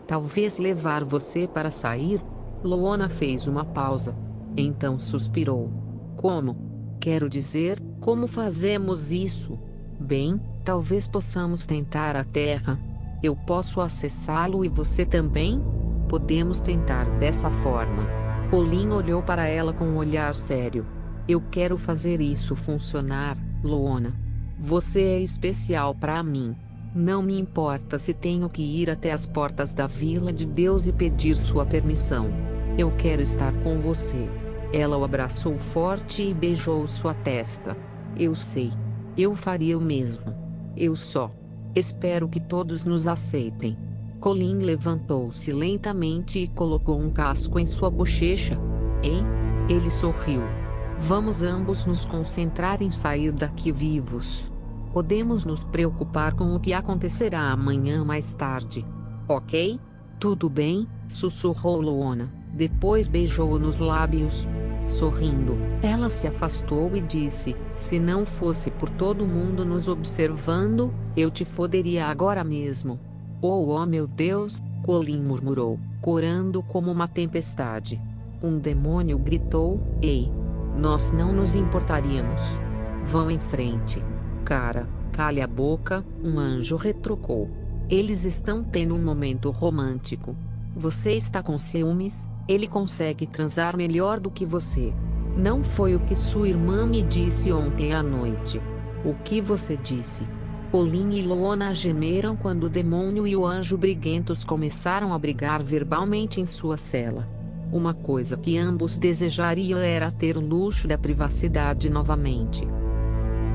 talvez levar você para sair? Loona fez uma pausa. Então suspirou. Como? Quero dizer, como fazemos isso? Bem, talvez possamos tentar a Terra. Eu posso acessá-lo e você também? Podemos tentar dessa forma. Colin olhou para ela com um olhar sério. Eu quero fazer isso funcionar, Loona. Você é especial para mim. Não me importa se tenho que ir até as portas da Vila de Deus e pedir sua permissão. Eu quero estar com você. Ela o abraçou forte e beijou sua testa. Eu sei. Eu faria o mesmo. Eu só espero que todos nos aceitem. Colin levantou-se lentamente e colocou um casco em sua bochecha. Hein? Ele sorriu. Vamos ambos nos concentrar em sair daqui vivos. Podemos nos preocupar com o que acontecerá amanhã mais tarde. Ok? Tudo bem, sussurrou Loona, depois beijou-o nos lábios. Sorrindo, ela se afastou e disse, se não fosse por todo mundo nos observando, eu te foderia agora mesmo. Oh meu Deus, Colin murmurou, corando como uma tempestade. Um demônio gritou, ei! Nós não nos importaríamos. Vão em frente. Cara, cale a boca, um anjo retrucou. Eles estão tendo um momento romântico. Você está com ciúmes, ele consegue transar melhor do que você. Não foi o que sua irmã me disse ontem à noite. O que você disse? Colin e Loona gemeram quando o demônio e o anjo briguentos começaram a brigar verbalmente em sua cela. Uma coisa que ambos desejariam era ter o luxo da privacidade novamente.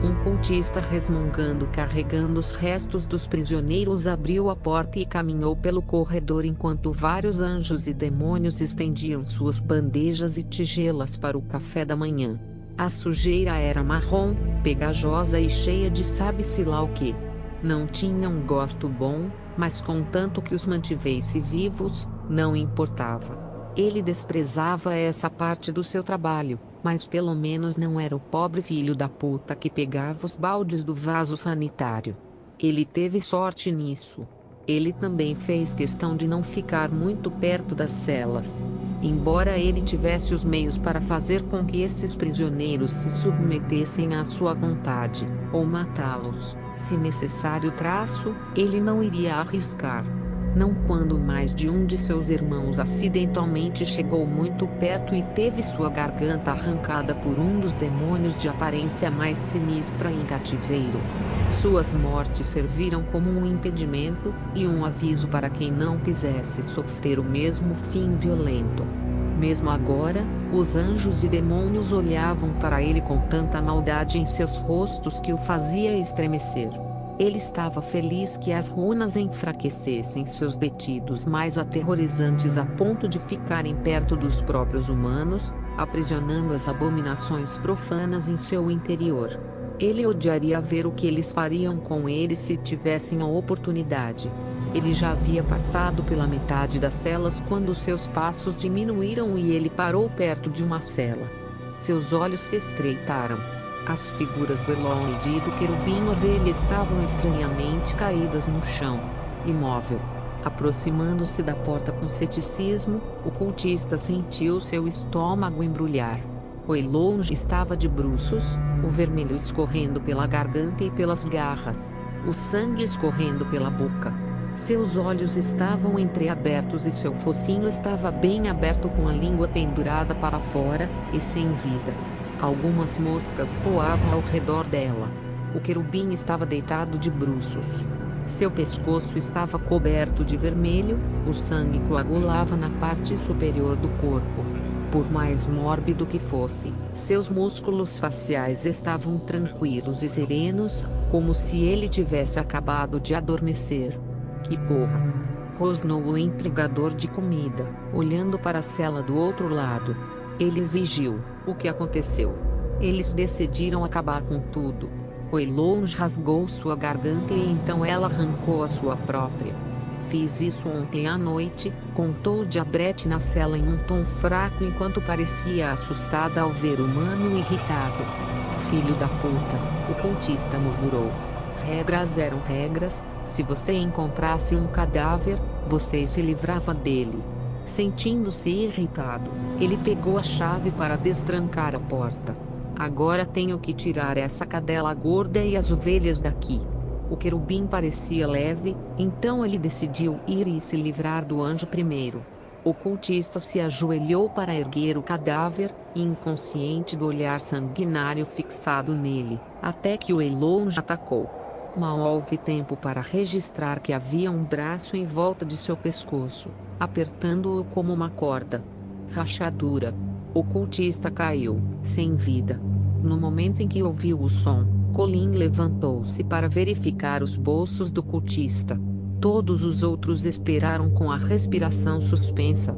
Um cultista resmungando carregando os restos dos prisioneiros abriu a porta e caminhou pelo corredor enquanto vários anjos e demônios estendiam suas bandejas e tigelas para o café da manhã. A sujeira era marrom, pegajosa e cheia de sabe-se lá o que. Não tinha um gosto bom, mas contanto que os mantivesse vivos, não importava. Ele desprezava essa parte do seu trabalho, mas pelo menos não era o pobre filho da puta que pegava os baldes do vaso sanitário. Ele teve sorte nisso. Ele também fez questão de não ficar muito perto das celas. Embora ele tivesse os meios para fazer com que esses prisioneiros se submetessem à sua vontade, ou matá-los, se necessário ele não iria arriscar. Não quando mais de um de seus irmãos acidentalmente chegou muito perto e teve sua garganta arrancada por um dos demônios de aparência mais sinistra em cativeiro. Suas mortes serviram como um impedimento, e um aviso para quem não quisesse sofrer o mesmo fim violento. Mesmo agora, os anjos e demônios olhavam para ele com tanta maldade em seus rostos que o fazia estremecer. Ele estava feliz que as runas enfraquecessem seus detidos mais aterrorizantes a ponto de ficarem perto dos próprios humanos, aprisionando as abominações profanas em seu interior. Ele odiaria ver o que eles fariam com ele se tivessem a oportunidade. Ele já havia passado pela metade das celas quando seus passos diminuíram e ele parou perto de uma cela. Seus olhos se estreitaram. As figuras do Elon e do querubim ovelha estavam estranhamente caídas no chão, imóvel. Aproximando-se da porta com ceticismo, o cultista sentiu seu estômago embrulhar. O Elon estava de bruços, o vermelho escorrendo pela garganta e pelas garras, o sangue escorrendo pela boca. Seus olhos estavam entreabertos e seu focinho estava bem aberto com a língua pendurada para fora, e sem vida. Algumas moscas voavam ao redor dela. O querubim estava deitado de bruços. Seu pescoço estava coberto de vermelho, o sangue coagulava na parte superior do corpo. Por mais mórbido que fosse, seus músculos faciais estavam tranquilos e serenos, como se ele tivesse acabado de adormecer. Que porra! Rosnou o entregador de comida, olhando para a cela do outro lado. Ele exigiu: o que aconteceu? Eles decidiram acabar com tudo. O Elonge rasgou sua garganta e então ela arrancou a sua própria. Fiz isso ontem à noite, contou Diabrete na cela em um tom fraco enquanto parecia assustada ao ver o mano irritado. Filho da puta, o cultista murmurou. Regras eram regras, se você encontrasse um cadáver, você se livrava dele. Sentindo-se irritado, ele pegou a chave para destrancar a porta. Agora tenho que tirar essa cadela gorda e as ovelhas daqui. O querubim parecia leve, então ele decidiu ir e se livrar do anjo primeiro. O cultista se ajoelhou para erguer o cadáver, inconsciente do olhar sanguinário fixado nele, até que o Elonge atacou. Mal houve tempo para registrar que havia um braço em volta de seu pescoço, apertando-o como uma corda. Rachadura. O cultista caiu, sem vida. No momento em que ouviu o som, Colin levantou-se para verificar os bolsos do cultista. Todos os outros esperaram com a respiração suspensa.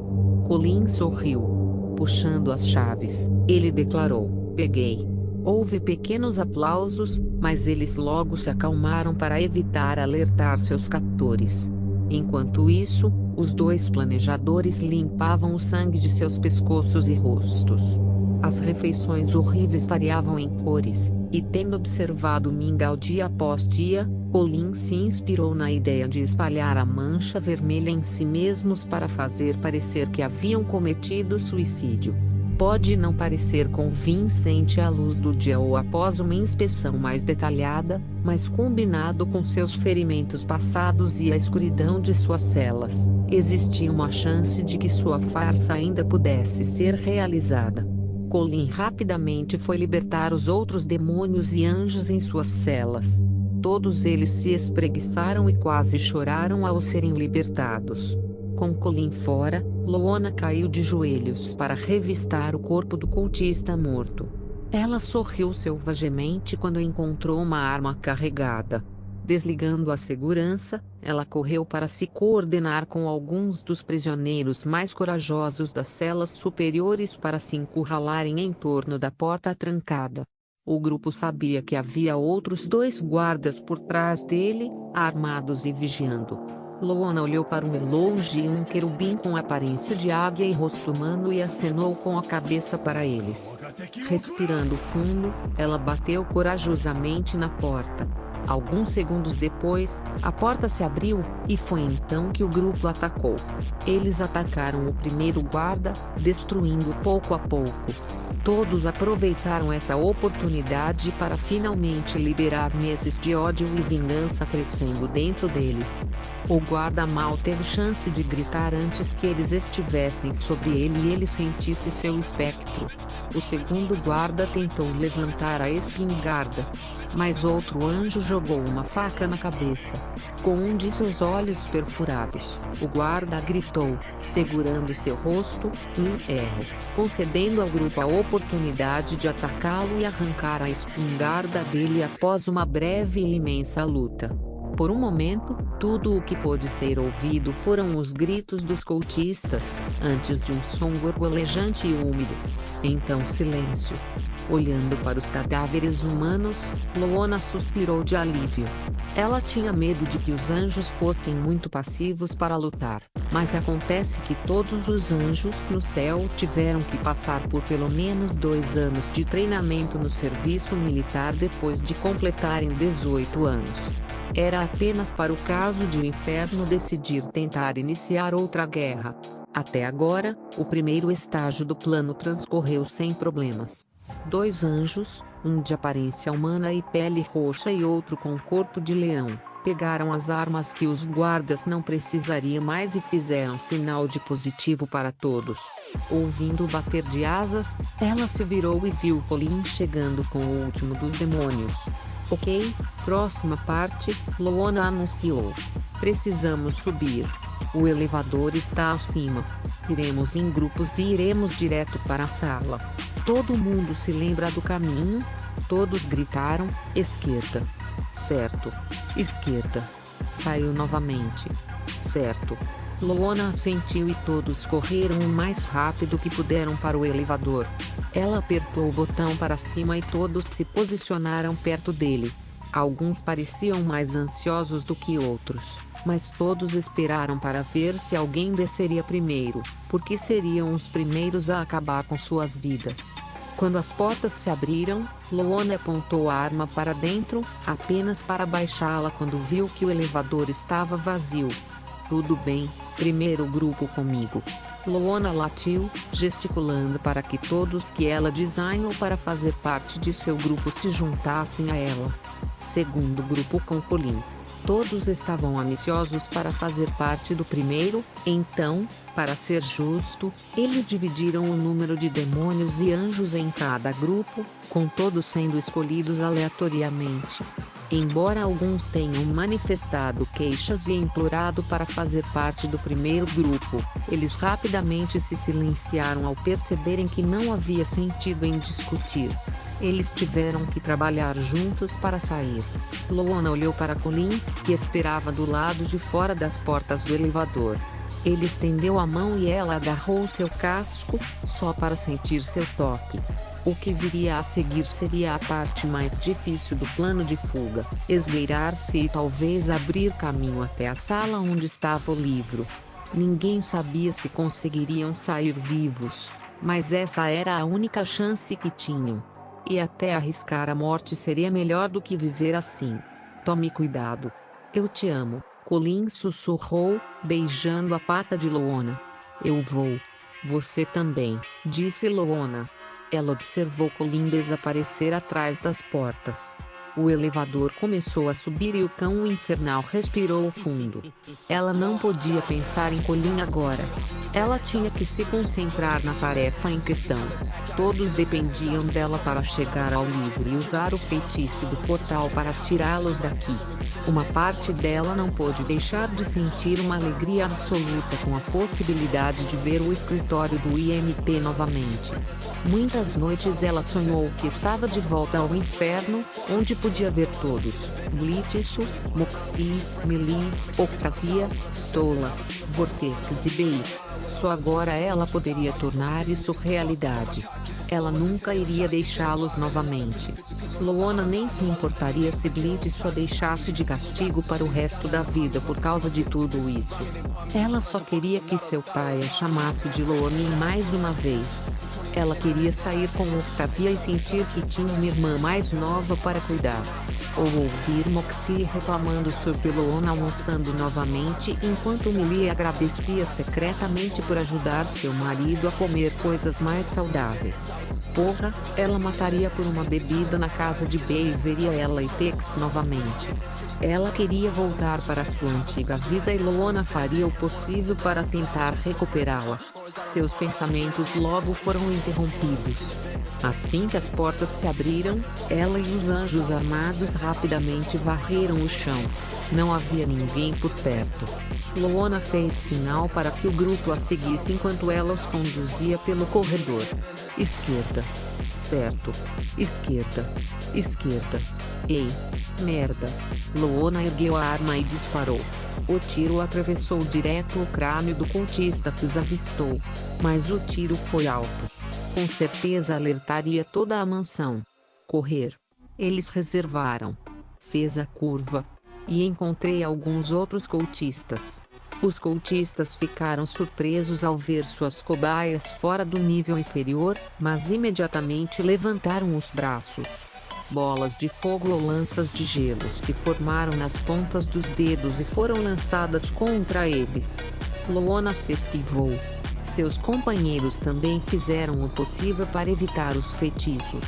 Colin sorriu. Puxando as chaves, ele declarou: peguei. Houve pequenos aplausos, mas eles logo se acalmaram para evitar alertar seus captores. Enquanto isso, os dois planejadores limpavam o sangue de seus pescoços e rostos. As refeições horríveis variavam em cores, e tendo observado mingau dia após dia, Colin se inspirou na ideia de espalhar a mancha vermelha em si mesmos para fazer parecer que haviam cometido suicídio. Pode não parecer convincente à luz do dia ou após uma inspeção mais detalhada, mas combinado com seus ferimentos passados e a escuridão de suas celas, existia uma chance de que sua farsa ainda pudesse ser realizada. Colin rapidamente foi libertar os outros demônios e anjos em suas celas. Todos eles se espreguiçaram e quase choraram ao serem libertados. Com Colin fora, Loona caiu de joelhos para revistar o corpo do cultista morto. Ela sorriu selvagemente quando encontrou uma arma carregada. Desligando a segurança, ela correu para se coordenar com alguns dos prisioneiros mais corajosos das celas superiores para se encurralarem em torno da porta trancada. O grupo sabia que havia outros dois guardas por trás dele, armados e vigiando. Loona olhou para um Elonge e um querubim com aparência de águia e rosto humano e acenou com a cabeça para eles. Respirando fundo, ela bateu corajosamente na porta. Alguns segundos depois, a porta se abriu, e foi então que o grupo atacou. Eles atacaram o primeiro guarda, destruindo pouco a pouco. Todos aproveitaram essa oportunidade para finalmente liberar meses de ódio e vingança crescendo dentro deles. O guarda mal teve chance de gritar antes que eles estivessem sobre ele e ele sentisse seu espectro. O segundo guarda tentou levantar a espingarda, mas outro anjo jogou uma faca na cabeça. Com um de seus olhos perfurados, o guarda gritou, segurando seu rosto, um erro, concedendo ao grupo a oportunidade de atacá-lo e arrancar a espingarda dele após uma breve e imensa luta. Por um momento, tudo o que pôde ser ouvido foram os gritos dos cultistas, antes de um som gorgolejante e úmido. Então silêncio. Olhando para os cadáveres humanos, Loona suspirou de alívio. Ela tinha medo de que os anjos fossem muito passivos para lutar, mas acontece que todos os anjos no céu tiveram que passar por pelo menos 2 anos de treinamento no serviço militar depois de completarem 18 anos. Era apenas para o caso de o inferno decidir tentar iniciar outra guerra. Até agora, o primeiro estágio do plano transcorreu sem problemas. 2 anjos, um de aparência humana e pele roxa e outro com corpo de leão, pegaram as armas que os guardas não precisariam mais e fizeram sinal de positivo para todos. Ouvindo o bater de asas, ela se virou e viu Colin chegando com o último dos demônios. Ok, próxima parte, Loana anunciou. Precisamos subir. O elevador está acima. Iremos em grupos e iremos direto para a sala. Todo mundo se lembra do caminho? Todos gritaram, esquerda. Certo. Esquerda. Saiu novamente. Certo. Loana assentiu e todos correram o mais rápido que puderam para o elevador. Ela apertou o botão para cima e todos se posicionaram perto dele. Alguns pareciam mais ansiosos do que outros, mas todos esperaram para ver se alguém desceria primeiro, porque seriam os primeiros a acabar com suas vidas. Quando as portas se abriram, Loana apontou a arma para dentro, apenas para baixá-la quando viu que o elevador estava vazio. Tudo bem, primeiro grupo comigo. Loana latiu, gesticulando para que todos que ela designou para fazer parte de seu grupo se juntassem a ela. Segundo grupo com Colin. Todos estavam ambiciosos para fazer parte do primeiro, então, para ser justo, eles dividiram o número de demônios e anjos em cada grupo, com todos sendo escolhidos aleatoriamente. Embora alguns tenham manifestado queixas e implorado para fazer parte do primeiro grupo, eles rapidamente se silenciaram ao perceberem que não havia sentido em discutir. Eles tiveram que trabalhar juntos para sair. Loana olhou para Colin, que esperava do lado de fora das portas do elevador. Ele estendeu a mão e ela agarrou seu casco, só para sentir seu toque. O que viria a seguir seria a parte mais difícil do plano de fuga: esgueirar-se e talvez abrir caminho até a sala onde estava o livro. Ninguém sabia se conseguiriam sair vivos, mas essa era a única chance que tinham. E até arriscar a morte seria melhor do que viver assim. Tome cuidado. Eu te amo, Colin sussurrou, beijando a pata de Loana. Eu vou. Você também, disse Loana. Ela observou Colin desaparecer atrás das portas. O elevador começou a subir e o cão infernal respirou fundo. Ela não podia pensar em Colin agora. Ela tinha que se concentrar na tarefa em questão. Todos dependiam dela para chegar ao livro e usar o feitiço do portal para tirá-los daqui. Uma parte dela não pôde deixar de sentir uma alegria absoluta com a possibilidade de ver o escritório do IMP novamente. Muitas noites ela sonhou que estava de volta ao inferno, onde podia ver todos: Blitz, Moxie, Melee, Octavia, Stolas, Vortex e Bey. Só agora ela poderia tornar isso realidade. Ela nunca iria deixá-los novamente. Loana nem se importaria se Blitz a deixasse de castigo para o resto da vida por causa de tudo isso. Ela só queria que seu pai a chamasse de Loane mais uma vez. Ela queria sair com Octavia e sentir que tinha uma irmã mais nova para cuidar. Ou ouvir Moxie reclamando sobre Loana almoçando novamente enquanto Millie agradecia secretamente por ajudar seu marido a comer coisas mais saudáveis. Porra, ela mataria por uma bebida na casa de Bey e veria ela e Tex novamente. Ela queria voltar para sua antiga vida e Loana faria o possível para tentar recuperá-la. Seus pensamentos logo foram interrompidos. Assim que as portas se abriram, ela e os anjos armados rapidamente varreram o chão. Não havia ninguém por perto. Loana fez sinal para que o grupo a seguisse enquanto ela os conduzia pelo corredor. Esquerda. Certo. Esquerda. Esquerda. Ei. Merda. Loana ergueu a arma e disparou. O tiro atravessou direto o crânio do cultista que os avistou. Mas o tiro foi alto. Com certeza alertaria toda a mansão. Correr. Eles reservaram. Fez a curva. E encontrei alguns outros cultistas. Os cultistas ficaram surpresos ao ver suas cobaias fora do nível inferior, mas imediatamente levantaram os braços. Bolas de fogo ou lanças de gelo se formaram nas pontas dos dedos e foram lançadas contra eles. Loana se esquivou. Seus companheiros também fizeram o possível para evitar os feitiços.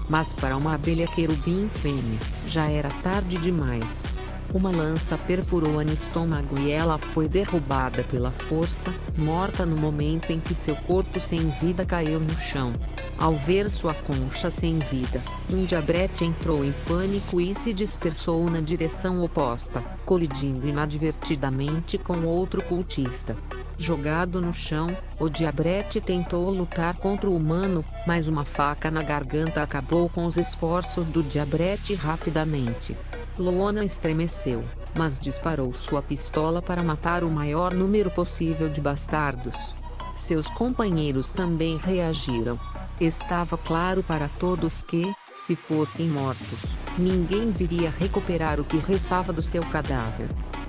Mas para uma abelha querubim fêmea, já era tarde demais. Uma lança perfurou-a no estômago e ela foi derrubada pela força, morta no momento em que seu corpo sem vida caiu no chão. Ao ver sua concha sem vida, um diabrete entrou em pânico e se dispersou na direção oposta, colidindo inadvertidamente com outro cultista. Jogado no chão, o diabrete tentou lutar contra o humano, mas uma faca na garganta acabou com os esforços do diabrete rapidamente. Loana estremeceu, mas disparou sua pistola para matar o maior número possível de bastardos. Seus companheiros também reagiram. Estava claro para todos que, se fossem mortos, ninguém viria recuperar o que restava do seu cadáver.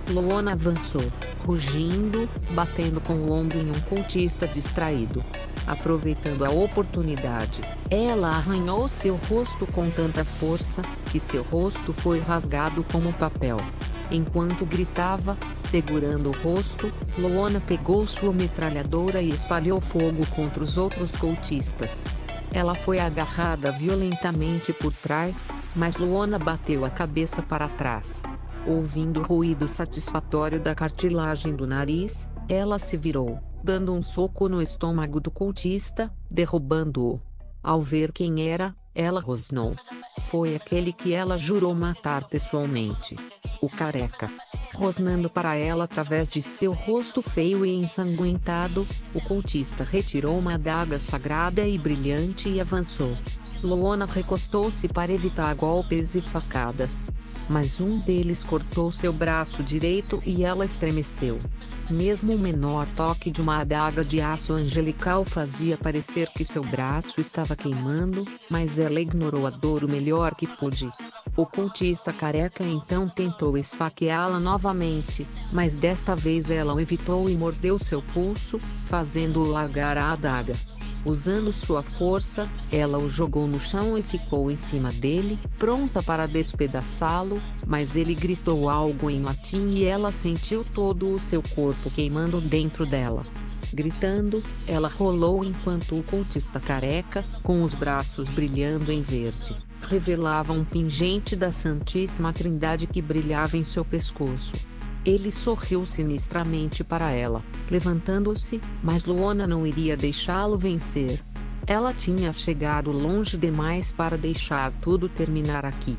Loana avançou, rugindo, batendo com o ombro em um cultista distraído. Aproveitando a oportunidade, ela arranhou seu rosto com tanta força, que seu rosto foi rasgado como papel. Enquanto gritava, segurando o rosto, Loana pegou sua metralhadora e espalhou fogo contra os outros cultistas. Ela foi agarrada violentamente por trás, mas Loana bateu a cabeça para trás. Ouvindo o ruído satisfatório da cartilagem do nariz, ela se virou, dando um soco no estômago do cultista, derrubando-o. Ao ver quem era, ela rosnou. Foi aquele que ela jurou matar pessoalmente. O careca. Rosnando para ela através de seu rosto feio e ensanguentado, o cultista retirou uma adaga sagrada e brilhante e avançou. Loana recostou-se para evitar golpes e facadas. Mas um deles cortou seu braço direito e ela estremeceu. Mesmo o menor toque de uma adaga de aço angelical fazia parecer que seu braço estava queimando, mas ela ignorou a dor o melhor que pôde. O cultista careca então tentou esfaqueá-la novamente, mas desta vez ela o evitou e mordeu seu pulso, fazendo-o largar a adaga. Usando sua força, ela o jogou no chão e ficou em cima dele, pronta para despedaçá-lo, mas ele gritou algo em latim e ela sentiu todo o seu corpo queimando dentro dela. Gritando, ela rolou enquanto o cultista careca, com os braços brilhando em verde, revelava um pingente da Santíssima Trindade que brilhava em seu pescoço. Ele sorriu sinistramente para ela, levantando-se, mas Loana não iria deixá-lo vencer. Ela tinha chegado longe demais para deixar tudo terminar aqui.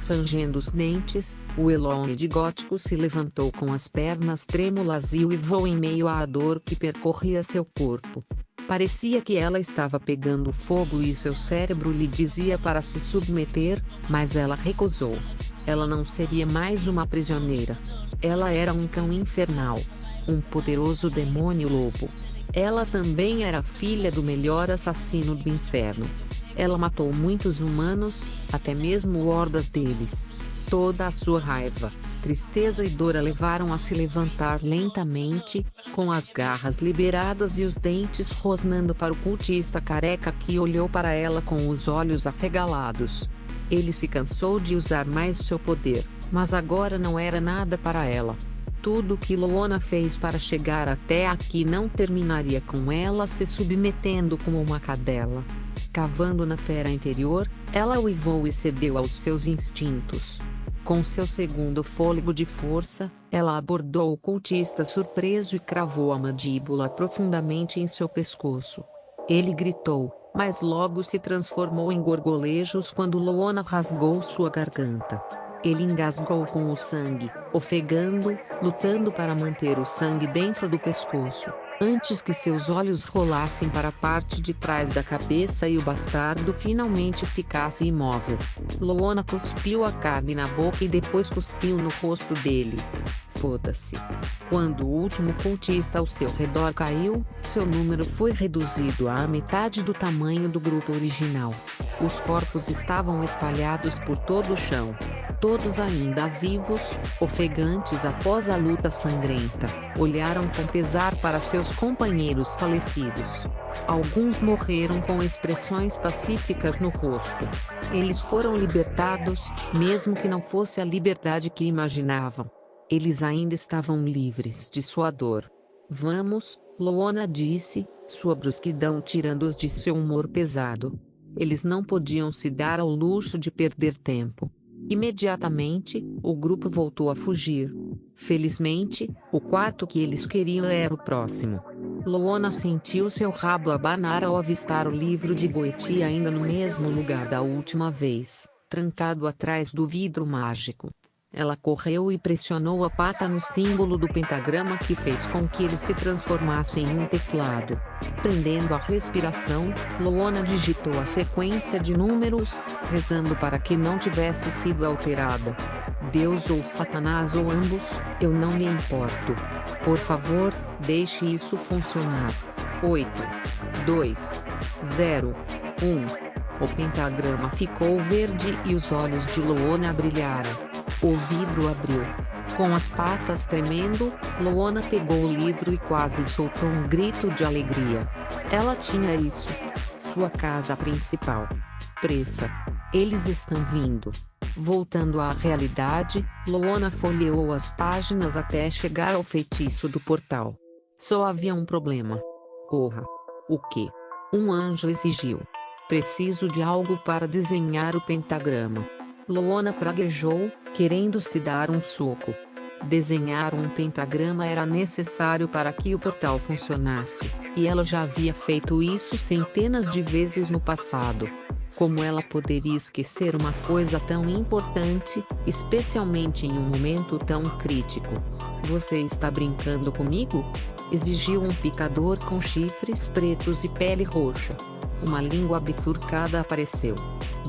Rangendo os dentes, o Elrond gótico se levantou com as pernas trêmulas e uivou em meio à dor que percorria seu corpo. Parecia que ela estava pegando fogo e seu cérebro lhe dizia para se submeter, mas ela recusou. Ela não seria mais uma prisioneira. Ela era um cão infernal. Um poderoso demônio lobo. Ela também era filha do melhor assassino do inferno. Ela matou muitos humanos, até mesmo hordas deles. Toda a sua raiva, tristeza e dor a levaram a se levantar lentamente, com as garras liberadas e os dentes rosnando para o cultista careca que olhou para ela com os olhos arregalados. Ele se cansou de usar mais seu poder, mas agora não era nada para ela. Tudo o que Loana fez para chegar até aqui não terminaria com ela se submetendo como uma cadela. Cavando na fera interior, ela uivou e cedeu aos seus instintos. Com seu segundo fôlego de força, ela abordou o cultista surpreso e cravou a mandíbula profundamente em seu pescoço. Ele gritou, mas logo se transformou em gorgolejos quando Loana rasgou sua garganta. Ele engasgou com o sangue, ofegando, lutando para manter o sangue dentro do pescoço, antes que seus olhos rolassem para a parte de trás da cabeça e o bastardo finalmente ficasse imóvel. Loana cuspiu a carne na boca e depois cuspiu no rosto dele. Foda-se. Quando o último cultista ao seu redor caiu, seu número foi reduzido à metade do tamanho do grupo original. Os corpos estavam espalhados por todo o chão. Todos ainda vivos, ofegantes após a luta sangrenta, olharam com pesar para seus companheiros falecidos. Alguns morreram com expressões pacíficas no rosto. Eles foram libertados, mesmo que não fosse a liberdade que imaginavam. Eles ainda estavam livres de sua dor. Vamos, Loana disse, sua brusquidão tirando-os de seu humor pesado. Eles não podiam se dar ao luxo de perder tempo. Imediatamente, o grupo voltou a fugir. Felizmente, o quarto que eles queriam era o próximo. Luona sentiu seu rabo abanar ao avistar o livro de Goethe ainda no mesmo lugar da última vez, trancado atrás do vidro mágico. Ela correu e pressionou a pata no símbolo do pentagrama que fez com que ele se transformasse em um teclado. Prendendo a respiração, Luona digitou a sequência de números, rezando para que não tivesse sido alterada. Deus ou Satanás ou ambos, eu não me importo. Por favor, deixe isso funcionar. 8, 2, 0, 1. O pentagrama ficou verde e os olhos de Luona brilharam. O vidro abriu. Com as patas tremendo, Luona pegou o livro e quase soltou um grito de alegria. Ela tinha isso. Sua casa principal. Pressa. Eles estão vindo. Voltando à realidade, Luona folheou as páginas até chegar ao feitiço do portal. Só havia um problema. Corra. O quê? Um anjo exigiu. Preciso de algo para desenhar o pentagrama. Luona praguejou, querendo se dar um soco. Desenhar um pentagrama era necessário para que o portal funcionasse, e ela já havia feito isso centenas de vezes no passado. Como ela poderia esquecer uma coisa tão importante, especialmente em um momento tão crítico? Você está brincando comigo? Exigiu um picador com chifres pretos e pele roxa. Uma língua bifurcada apareceu.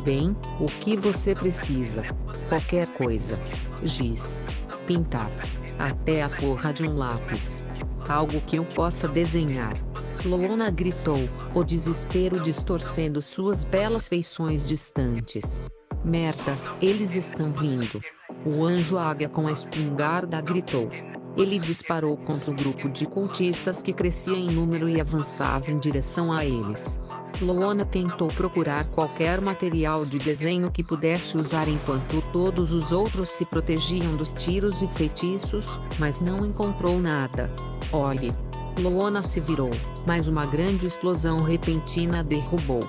Bem, o que você precisa? Qualquer coisa. Giz. Pintar. Até a porra de um lápis. Algo que eu possa desenhar. Luona gritou, o desespero distorcendo suas belas feições distantes. Merda, eles estão vindo. O anjo águia com a espingarda gritou. Ele disparou contra o grupo de cultistas que crescia em número e avançava em direção a eles. Luona tentou procurar qualquer material de desenho que pudesse usar enquanto todos os outros se protegiam dos tiros e feitiços, mas não encontrou nada. Olhe! Luona se virou, mas uma grande explosão repentina a derrubou.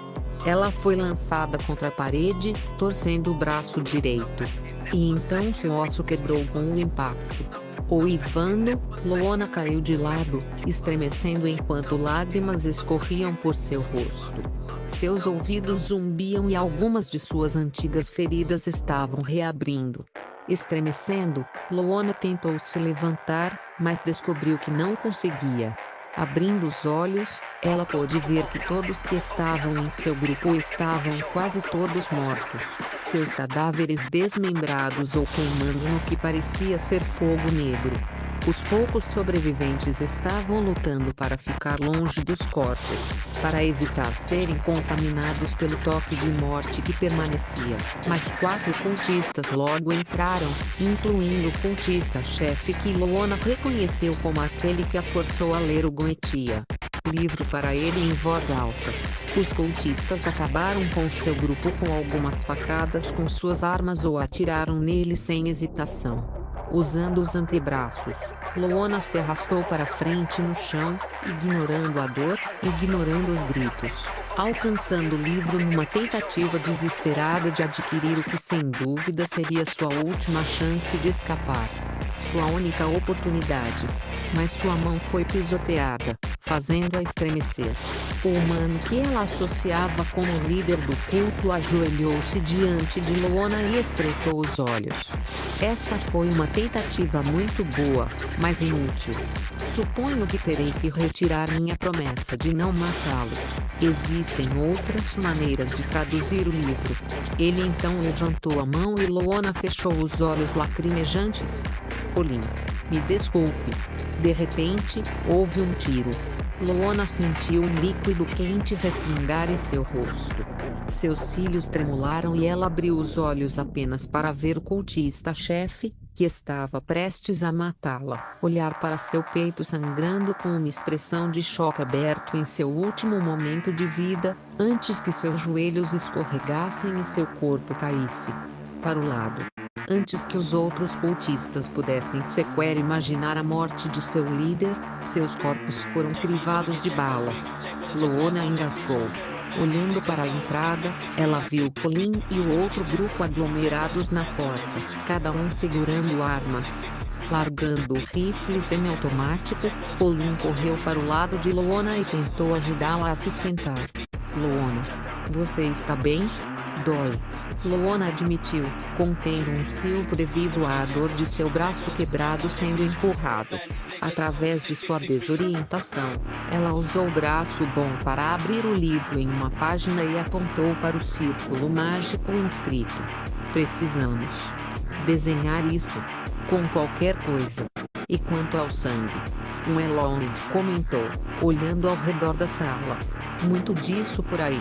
Ela foi lançada contra a parede, torcendo o braço direito. E então seu osso quebrou com o impacto. Uivando, Luona caiu de lado, estremecendo enquanto lágrimas escorriam por seu rosto. Seus ouvidos zumbiam e algumas de suas antigas feridas estavam reabrindo. Estremecendo, Luona tentou se levantar, mas descobriu que não conseguia. Abrindo os olhos, ela pôde ver que todos que estavam em seu grupo estavam quase todos mortos, seus cadáveres desmembrados ou queimando no que parecia ser fogo negro. Os poucos sobreviventes estavam lutando para ficar longe dos corpos, para evitar serem contaminados pelo toque de morte que permanecia. Mas 4 cultistas logo entraram, incluindo o cultista-chefe que Luona reconheceu como aquele que a forçou a ler o Goethe. Livro para ele em voz alta. Os cultistas acabaram com seu grupo com algumas facadas com suas armas ou atiraram nele sem hesitação. Usando os antebraços, Luona se arrastou para frente no chão, ignorando a dor, ignorando os gritos, alcançando o livro numa tentativa desesperada de adquirir o que sem dúvida seria sua última chance de escapar. Sua única oportunidade. Mas sua mão foi pisoteada, fazendo-a estremecer. O humano que ela associava como líder do culto ajoelhou-se diante de Luona e estreitou os olhos. Esta foi uma tentativa muito boa, mas inútil. Suponho que terei que retirar minha promessa de não matá-lo. Existem outras maneiras de traduzir o livro. Ele então levantou a mão e Luona fechou os olhos lacrimejantes. Colin, me desculpe. De repente, houve um tiro. Luona sentiu um líquido quente respingar em seu rosto. Seus cílios tremularam e ela abriu os olhos apenas para ver o cultista-chefe, que estava prestes a matá-la, olhar para seu peito sangrando com uma expressão de choque aberto em seu último momento de vida, antes que seus joelhos escorregassem e seu corpo caísse para o lado. Antes que os outros cultistas pudessem sequer imaginar a morte de seu líder, seus corpos foram crivados de balas. Luona engasgou. Olhando para a entrada, ela viu Colin e o outro grupo aglomerados na porta, cada um segurando armas. Largando o rifle semiautomático, Colin correu para o lado de Loona e tentou ajudá-la a se sentar. Loona, você está bem? Dói. Loona admitiu, contendo um silvo devido à dor de seu braço quebrado sendo empurrado. Através de sua desorientação, ela usou o braço bom para abrir o livro em uma página e apontou para o círculo mágico inscrito. Precisamos desenhar isso com qualquer coisa. E quanto ao sangue? Um Eloyd comentou, olhando ao redor da sala. Muito disso por aí.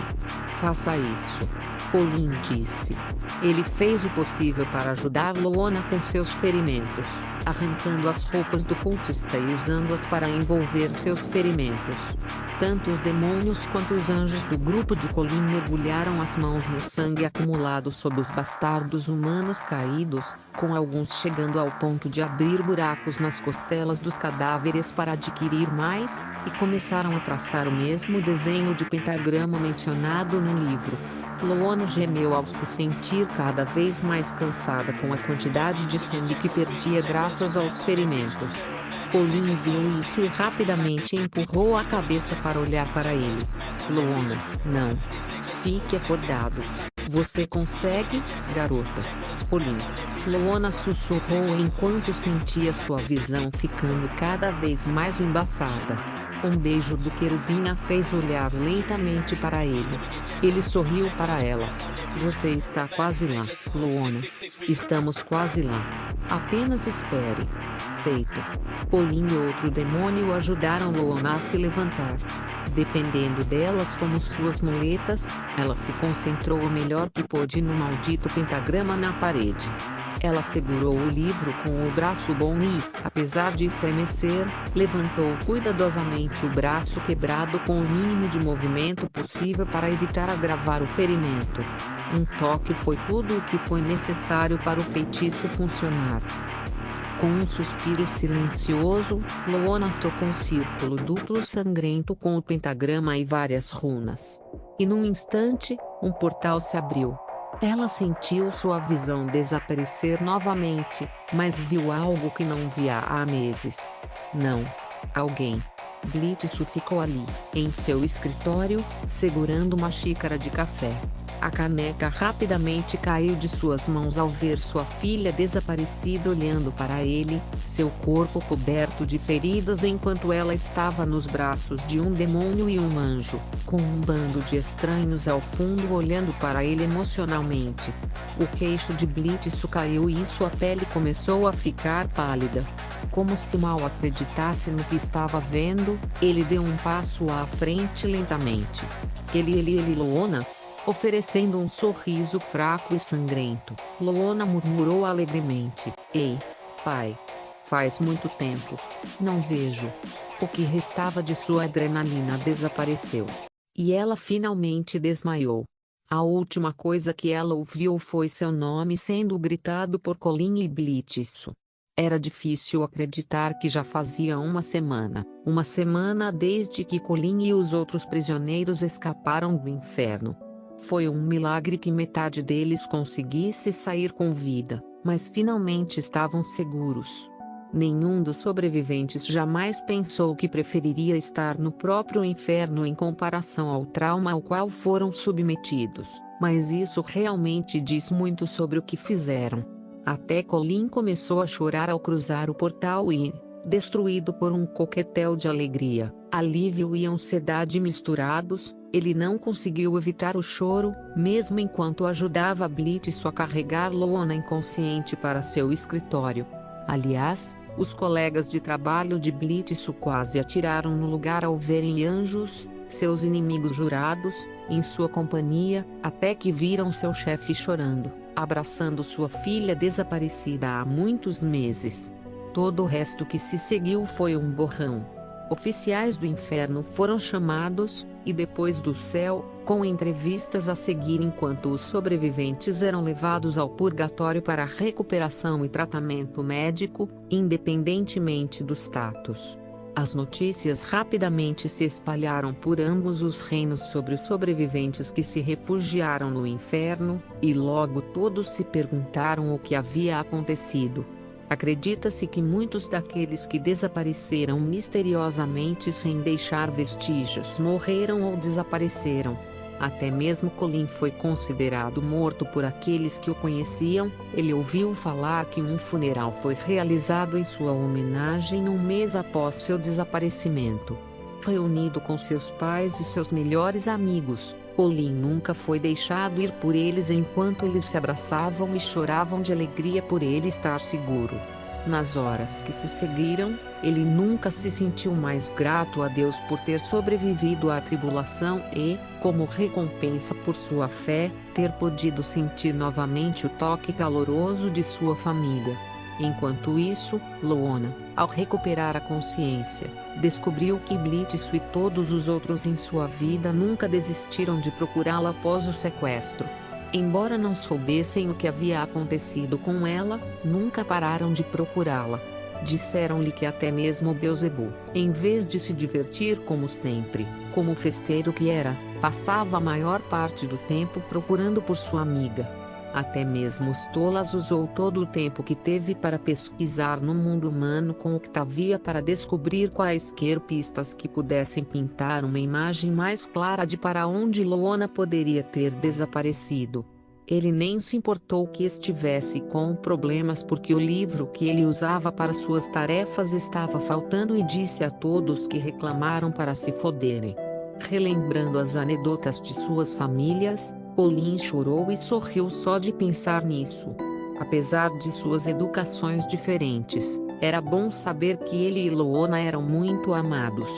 Faça isso. Colin disse. Ele fez o possível para ajudar Loona com seus ferimentos, arrancando as roupas do cultista e usando-as para envolver seus ferimentos. Tanto os demônios quanto os anjos do grupo de Colin mergulharam as mãos no sangue acumulado sob os bastardos humanos caídos, com alguns chegando ao ponto de abrir buracos nas costelas dos cadáveres para adquirir mais, e começaram a traçar o mesmo desenho de pentagrama mencionado no livro. Loona gemeu ao se sentir cada vez mais cansada com a quantidade de sangue que perdia graças aos ferimentos. Colin viu isso e rapidamente empurrou a cabeça para olhar para ele. Loona, não. Fique acordado. Você consegue, garota? Colin. Loona sussurrou enquanto sentia sua visão ficando cada vez mais embaçada. Um beijo do querubim a fez olhar lentamente para ele. Ele sorriu para ela. Você está quase lá, Loona. Estamos quase lá. Apenas espere. Feito. Colin e outro demônio ajudaram Loona a se levantar. Dependendo delas como suas muletas, ela se concentrou o melhor que pôde no maldito pentagrama na parede. Ela segurou o livro com o braço bom e, apesar de estremecer, levantou cuidadosamente o braço quebrado com o mínimo de movimento possível para evitar agravar o ferimento. Um toque foi tudo o que foi necessário para o feitiço funcionar. Com um suspiro silencioso, Loona tocou um círculo duplo sangrento com o pentagrama e várias runas. E num instante, um portal se abriu. Ela sentiu sua visão desaparecer novamente, mas viu algo que não via há meses. Não. Alguém. Blitz ficou ali, em seu escritório, segurando uma xícara de café. A caneca rapidamente caiu de suas mãos ao ver sua filha desaparecida olhando para ele, seu corpo coberto de feridas enquanto ela estava nos braços de um demônio e um anjo, com um bando de estranhos ao fundo olhando para ele emocionalmente. O queixo de Blitz caiu e sua pele começou a ficar pálida. Como se mal acreditasse no que estava vendo, ele deu um passo à frente lentamente. Ele Loona? Oferecendo um sorriso fraco e sangrento, Loona murmurou alegremente. Ei, pai. Faz muito tempo. Não vejo. O que restava de sua adrenalina desapareceu. E ela finalmente desmaiou. A última coisa que ela ouviu foi seu nome sendo gritado por Colin e Blitz. Era difícil acreditar que já fazia uma semana desde que Colin e os outros prisioneiros escaparam do inferno. Foi um milagre que metade deles conseguisse sair com vida, mas finalmente estavam seguros. Nenhum dos sobreviventes jamais pensou que preferiria estar no próprio inferno em comparação ao trauma ao qual foram submetidos, mas isso realmente diz muito sobre o que fizeram. Até Colin começou a chorar ao cruzar o portal e, destruído por um coquetel de alegria, alívio e ansiedade misturados, ele não conseguiu evitar o choro, mesmo enquanto ajudava Blitz a carregar Loona inconsciente para seu escritório. Aliás, os colegas de trabalho de Blitz quase atiraram no lugar ao verem anjos, seus inimigos jurados, em sua companhia, até que viram seu chefe chorando, abraçando sua filha desaparecida há muitos meses. Todo o resto que se seguiu foi um borrão. Oficiais do inferno foram chamados, e depois do céu, com entrevistas a seguir enquanto os sobreviventes eram levados ao purgatório para recuperação e tratamento médico, independentemente do status. As notícias rapidamente se espalharam por ambos os reinos sobre os sobreviventes que se refugiaram no inferno, e logo todos se perguntaram o que havia acontecido. Acredita-se que muitos daqueles que desapareceram misteriosamente sem deixar vestígios morreram ou desapareceram. Até mesmo Colin foi considerado morto por aqueles que o conheciam. Ele ouviu falar que um funeral foi realizado em sua homenagem um mês após seu desaparecimento. Reunido com seus pais e seus melhores amigos, Colin nunca foi deixado ir por eles enquanto eles se abraçavam e choravam de alegria por ele estar seguro. Nas horas que se seguiram, ele nunca se sentiu mais grato a Deus por ter sobrevivido à tribulação e, como recompensa por sua fé, ter podido sentir novamente o toque caloroso de sua família. Enquanto isso, Loona, ao recuperar a consciência, descobriu que Blitz e todos os outros em sua vida nunca desistiram de procurá-la após o sequestro. Embora não soubessem o que havia acontecido com ela, nunca pararam de procurá-la. Disseram-lhe que até mesmo Beelzebub, em vez de se divertir como sempre, como festeiro que era, passava a maior parte do tempo procurando por sua amiga. Até mesmo Stolas usou todo o tempo que teve para pesquisar no mundo humano com Octavia para descobrir quaisquer pistas que pudessem pintar uma imagem mais clara de para onde Loona poderia ter desaparecido. Ele nem se importou que estivesse com problemas porque o livro que ele usava para suas tarefas estava faltando e disse a todos que reclamaram para se foderem. Relembrando as anedotas de suas famílias, Colin chorou e sorriu só de pensar nisso. Apesar de suas educações diferentes, era bom saber que ele e Loona eram muito amados.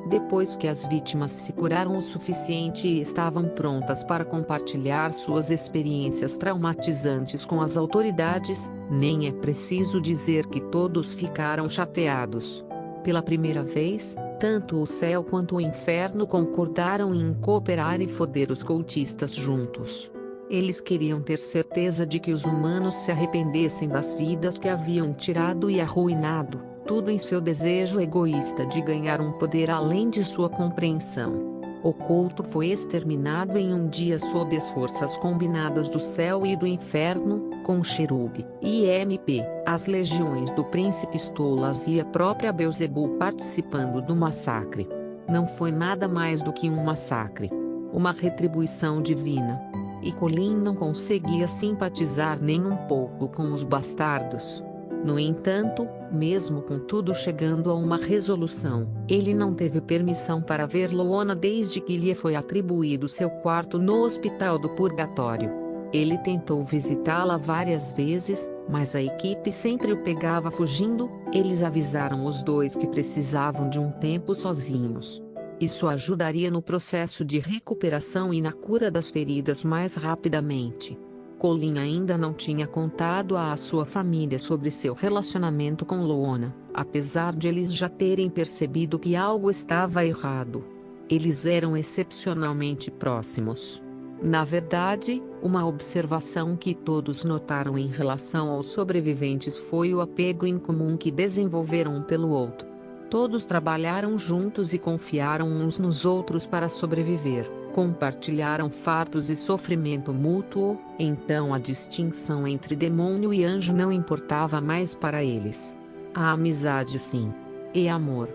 Depois que as vítimas se curaram o suficiente e estavam prontas para compartilhar suas experiências traumatizantes com as autoridades, nem é preciso dizer que todos ficaram chateados. Pela primeira vez, tanto o céu quanto o inferno concordaram em cooperar e foder os cultistas juntos. Eles queriam ter certeza de que os humanos se arrependessem das vidas que haviam tirado e arruinado, tudo em seu desejo egoísta de ganhar um poder além de sua compreensão. O culto foi exterminado em um dia sob as forças combinadas do céu e do inferno, com Cherub e MP, as legiões do príncipe Stolas e a própria Beelzebub participando do massacre. Não foi nada mais do que um massacre. Uma retribuição divina. E Colin não conseguia simpatizar nem um pouco com os bastardos. No entanto, mesmo com tudo chegando a uma resolução, ele não teve permissão para ver Loona desde que lhe foi atribuído seu quarto no Hospital do Purgatório. Ele tentou visitá-la várias vezes, mas a equipe sempre o pegava fugindo. Eles avisaram os dois que precisavam de um tempo sozinhos. Isso ajudaria no processo de recuperação e na cura das feridas mais rapidamente. Colin ainda não tinha contado à sua família sobre seu relacionamento com Loona, apesar de eles já terem percebido que algo estava errado. Eles eram excepcionalmente próximos. Na verdade, uma observação que todos notaram em relação aos sobreviventes foi o apego em comum que desenvolveram um pelo outro. Todos trabalharam juntos e confiaram uns nos outros para sobreviver. Compartilharam fardos e sofrimento mútuo, então a distinção entre demônio e anjo não importava mais para eles. A amizade sim. E amor.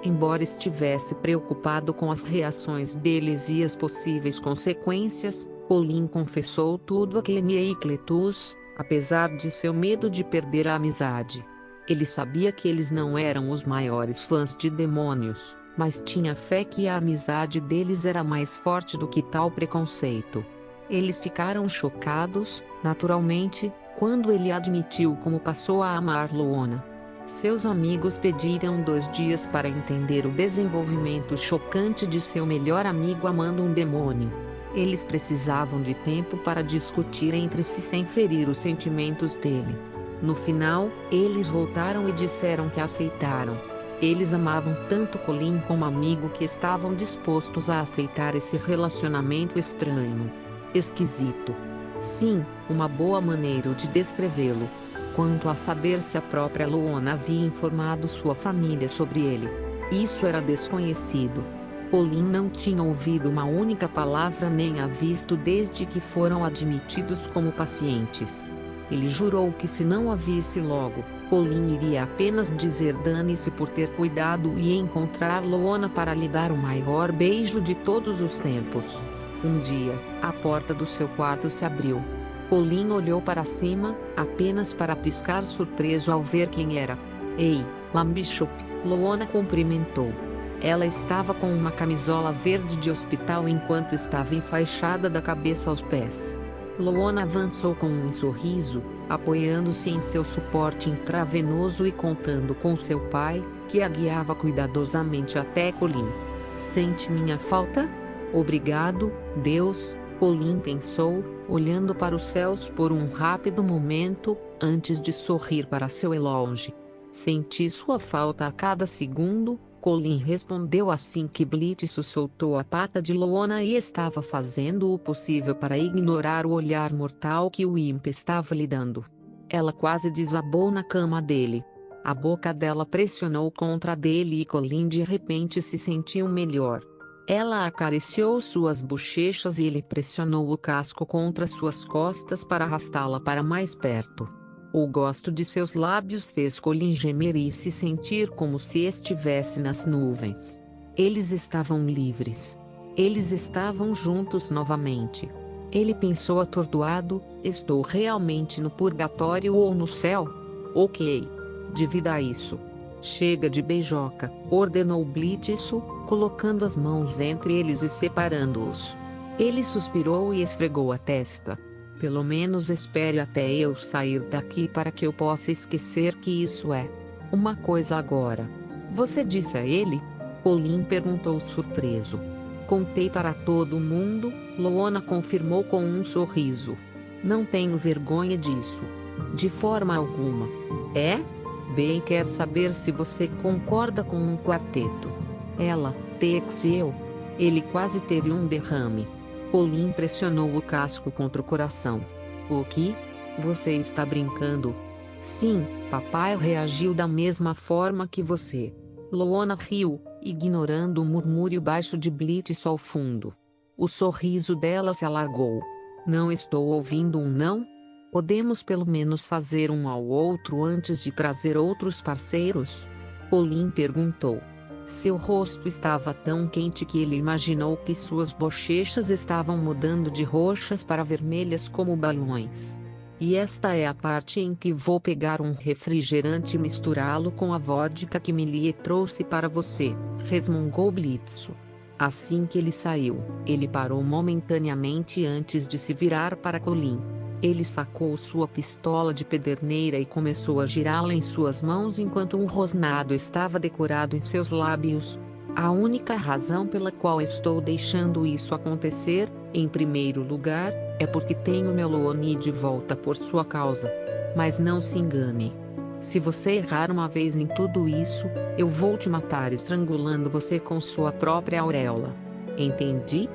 Embora estivesse preocupado com as reações deles e as possíveis consequências, Colin confessou tudo a Kenia e Cletus, apesar de seu medo de perder a amizade. Ele sabia que eles não eram os maiores fãs de demônios, mas tinha fé que a amizade deles era mais forte do que tal preconceito. Eles ficaram chocados, naturalmente, quando ele admitiu como passou a amar Loona. Seus amigos pediram 2 dias para entender o desenvolvimento chocante de seu melhor amigo amando um demônio. Eles precisavam de tempo para discutir entre si sem ferir os sentimentos dele. No final, eles voltaram e disseram que aceitaram. Eles amavam tanto Colin como amigo que estavam dispostos a aceitar esse relacionamento estranho. Esquisito. Sim, uma boa maneira de descrevê-lo. Quanto a saber se a própria Loona havia informado sua família sobre ele. Isso era desconhecido. Colin não tinha ouvido uma única palavra nem a visto desde que foram admitidos como pacientes. Ele jurou que se não a visse logo, Colin iria apenas dizer dane-se por ter cuidado e encontrar Loana para lhe dar o maior beijo de todos os tempos. Um dia, a porta do seu quarto se abriu. Colin olhou para cima, apenas para piscar surpreso ao ver quem era. Ei, Lambishop, Loana cumprimentou. Ela estava com uma camisola verde de hospital enquanto estava enfaixada da cabeça aos pés. Loana avançou com um sorriso, apoiando-se em seu suporte intravenoso e contando com seu pai, que a guiava cuidadosamente até Colin. Sente minha falta? Obrigado, Deus, Colin pensou, olhando para os céus por um rápido momento, antes de sorrir para seu elonge. Senti sua falta a cada segundo, Colin respondeu assim que Blitz soltou a pata de Loana e estava fazendo o possível para ignorar o olhar mortal que o Imp estava lhe dando. Ela quase desabou na cama dele. A boca dela pressionou contra a dele e Colin de repente se sentiu melhor. Ela acariciou suas bochechas e ele pressionou o casco contra suas costas para arrastá-la para mais perto. O gosto de seus lábios fez Colin gemer e se sentir como se estivesse nas nuvens. Eles estavam livres. Eles estavam juntos novamente. Ele pensou atordoado, estou realmente no purgatório ou no céu? Ok. Divida isso. Chega de beijoca, ordenou Blitz, colocando as mãos entre eles e separando-os. Ele suspirou e esfregou a testa. Pelo menos espere até eu sair daqui para que eu possa esquecer que isso é uma coisa agora. Você disse a ele? Colin perguntou surpreso. Contei para todo mundo, Loana confirmou com um sorriso. Não tenho vergonha disso. De forma alguma. É? Bem, quer saber se você concorda com um quarteto. Ela, Tex e eu. Ele quase teve um derrame. Colin pressionou o casco contra o coração. O que? Você está brincando? Sim, papai reagiu da mesma forma que você. Loana riu, ignorando o murmúrio baixo de Blitz ao fundo. O sorriso dela se alargou. Não estou ouvindo um não? Podemos pelo menos fazer um ao outro antes de trazer outros parceiros? Colin perguntou. Seu rosto estava tão quente que ele imaginou que suas bochechas estavam mudando de roxas para vermelhas como balões. E esta é a parte em que vou pegar um refrigerante e misturá-lo com a vodka que Millie trouxe para você, resmungou Blitz. Assim que ele saiu, ele parou momentaneamente antes de se virar para Colin. Ele sacou sua pistola de pederneira e começou a girá-la em suas mãos enquanto um rosnado estava decorado em seus lábios. A única razão pela qual estou deixando isso acontecer, em primeiro lugar, é porque tenho Melanie de volta por sua causa. Mas não se engane. Se você errar uma vez em tudo isso, eu vou te matar estrangulando você com sua própria auréola. Entendi?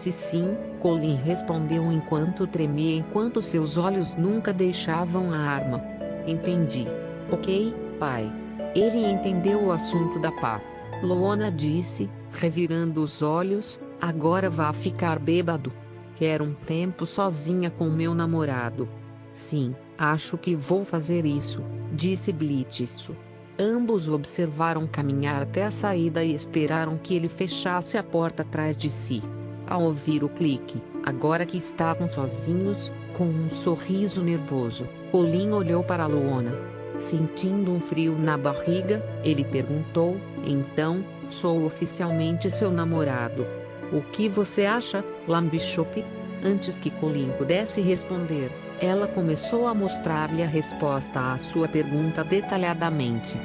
Sim, Colin respondeu enquanto tremia enquanto seus olhos nunca deixavam a arma. Entendi. Ok, pai. Ele entendeu o assunto da pá. Loana disse, revirando os olhos, agora vá ficar bêbado. Quero um tempo sozinha com meu namorado. Sim, acho que vou fazer isso, disse Blitz. Ambos o observaram caminhar até a saída e esperaram que ele fechasse a porta atrás de si. Ao ouvir o clique, agora que estavam sozinhos, com um sorriso nervoso, Colin olhou para Loana. Sentindo um frio na barriga, ele perguntou, então, sou oficialmente seu namorado. O que você acha, Lambishop? Antes que Colin pudesse responder, ela começou a mostrar-lhe a resposta à sua pergunta detalhadamente.